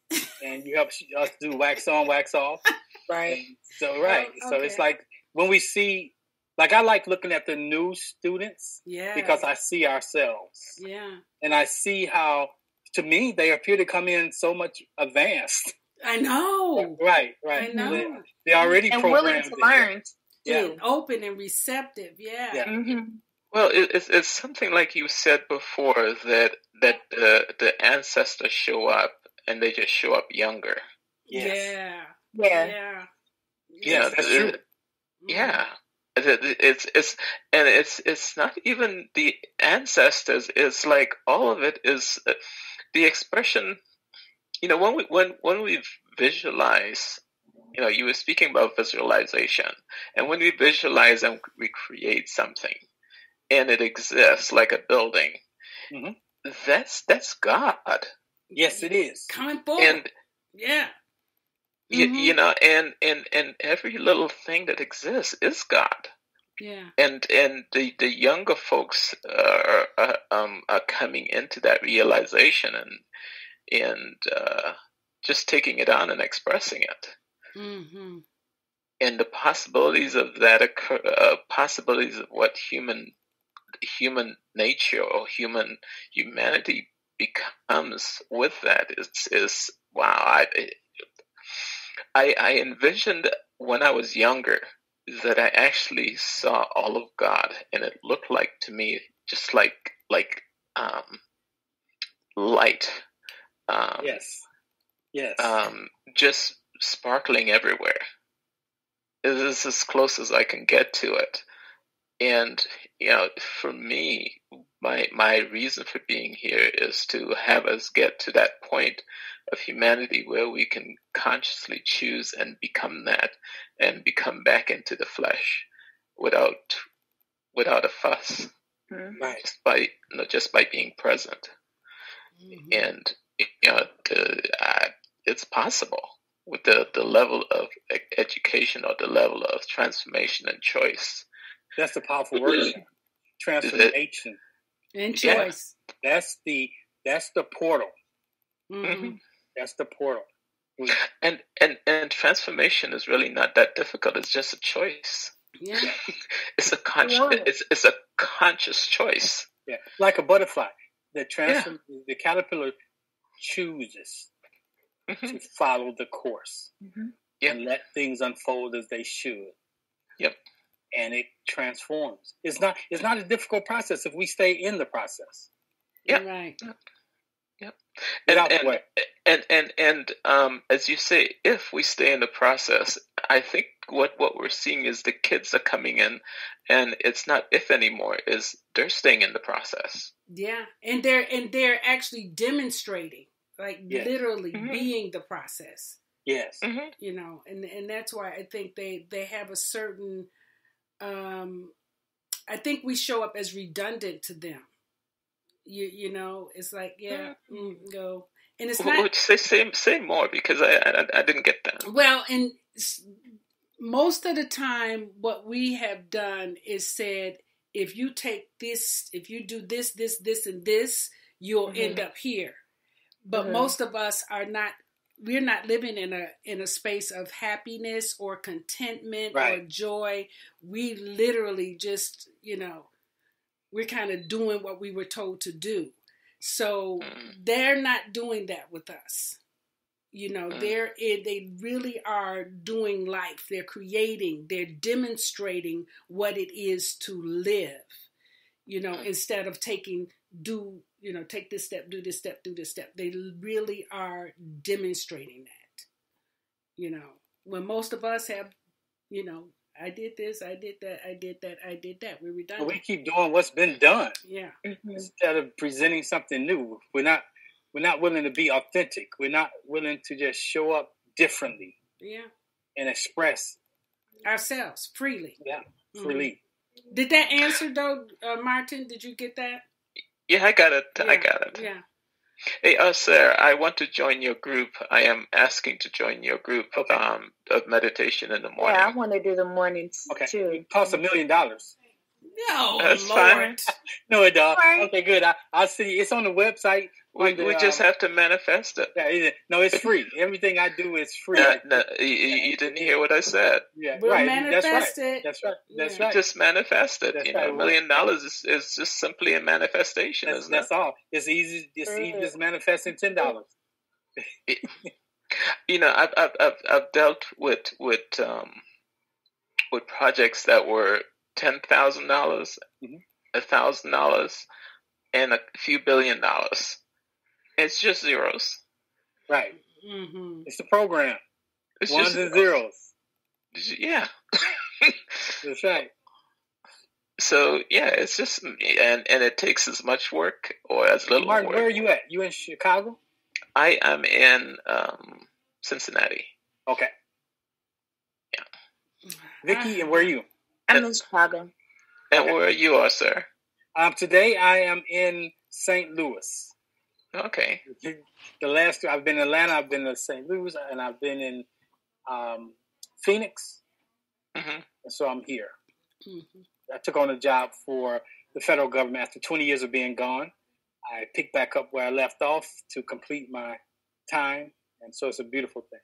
and you helped us do wax on, wax off. Right. So it's like when we see, like I like looking at the new students, because I see ourselves. Yeah. And I see how, to me, they appear to come in so much advanced. I know. Right. I know. They already and programmed. willing to learn. Yeah. Open and receptive. Yeah. Mm-hmm. Well, it's something like you said before that the ancestors show up and they just show up younger. Yes. Yeah. That's true. Yeah. It's not even the ancestors. It's like all of it is the expression. When we visualize, you were speaking about visualization, and when we visualize and we create something, and it exists like a building, that's God. Yes, it is. Coming forward. And yeah. And every little thing that exists is God. Yeah. And the younger folks are coming into that realization and just taking it on and expressing it. Mm-hmm. And the possibilities of that possibilities of what human nature or humanity becomes with that is wow. I envisioned when I was younger that I actually saw all of God, and it looked like to me just like light. Yes. Just sparkling everywhere. It is as close as I can get to it. And for me, my reason for being here is to have us get to that point of humanity where we can consciously choose and become that, and become back into the flesh without a fuss, right? Just by being present. And it's possible with the level of education or the level of transformation and choice. That's the powerful word. Transformation and choice. Yeah. That's the portal. Mm-hmm. That's the portal. And transformation is really not that difficult. It's just a choice. Yeah. It's a conscious choice. Yeah, like a butterfly. The caterpillar chooses to follow the course and let things unfold as they should. Yep. And it transforms. It's not a difficult process if we stay in the process. Yep. Right. Yep. And as you say, if we stay in the process, I think what we're seeing is the kids are coming in, and it's not if anymore, is they're staying in the process. Yeah, and they're actually demonstrating, like literally Mm-hmm. being the process. Yes. Mm-hmm. You know, and that's why I think they have a certain. I think we show up as redundant to them. You know, it's like go, and it's not. Say more, because I didn't get that. Well, and most of the time, what we have done is said, if you take this, if you do this, and this, you'll end up here. But most of us are not. We're not living in a space of happiness or contentment or joy. We literally just, we're kind of doing what we were told to do. So they're not doing that with us. They really are doing life. They're creating, they're demonstrating what it is to live, instead of take this step, do this step, do this step. They really are demonstrating that, when most of us have, I did this, I did that, I did that, I did that. We're redundant. We keep doing what's been done. Yeah. Instead of presenting something new. We're not willing to be authentic. We're not willing to just show up differently. Yeah. And express ourselves freely. Yeah, freely. Mm-hmm. Did that answer though, Martin? Did you get that? Yeah, I got it. Yeah. I got it. Yeah. Hey, Ausar, I want to join your group. I am asking to join your group of meditation in the morning. Yeah, I want to do the mornings too. It costs $1 million. No, that's Lord. fine. No, it does. Okay, good. I'll see. It's on the website. We just have to manifest it. Yeah, no, it's free. Everything I do is free. No, you didn't hear what I said. Yeah, we'll right. Manifest it. That's right. That's right. right. Just manifest it. That's $1 million is just simply a manifestation, isn't it? That's all. It's easy. It's easy as manifesting $10. I've dealt with projects that were $10,000, $1,000, and a few $1 billion. It's just zeros. Right. Mm-hmm. It's the program. It's ones and zeros. Yeah. That's right. So yeah, it's just and it takes as much work or as little Martin, work. where are you at? You in Chicago? I am in Cincinnati. Okay. Yeah. Vicky, and where are you? I'm in Chicago. And where are you, Ausar? Today I am in St. Louis. Okay. The last two, I've been in Atlanta, I've been in St. Louis, and I've been in Phoenix. Mm-hmm. And so I'm here. Mm-hmm. I took on a job for the federal government after 20 years of being gone. I picked back up where I left off to complete my time. And so it's a beautiful thing.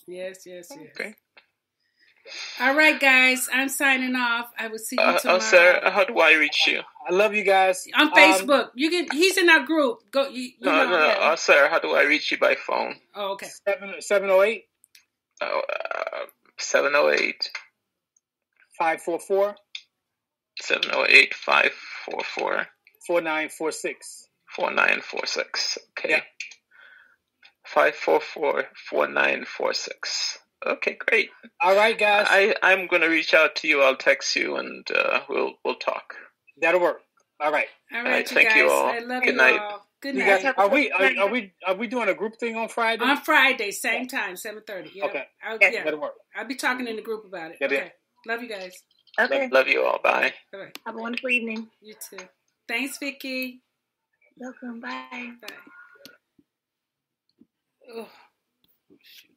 Yes. Okay. All right, guys. I'm signing off. I will see you tomorrow. Sir, how do I reach you? I love you guys. On Facebook. You can. He's in our group. Go. No. Sir, how do I reach you by phone? Oh, okay. 708. 708. 544. 708 544 4946. 4946. Okay. Yeah. 544 4946. Okay, great. All right, guys. I'm going to reach out to you. I'll text you, and we'll talk. That'll work. All right. All right, thank guys. you all. I love Good you night. all. Good night. Are we doing a group thing on Friday? On Friday, same time, 7:30. Yep. Okay. That'll work. I'll be talking in the group about it. Yeah, okay. Love you guys. Okay. Love you all. Bye. All right. Have a wonderful evening. You too. Thanks, Vicky. Welcome. Bye. Bye. Oh, shoot.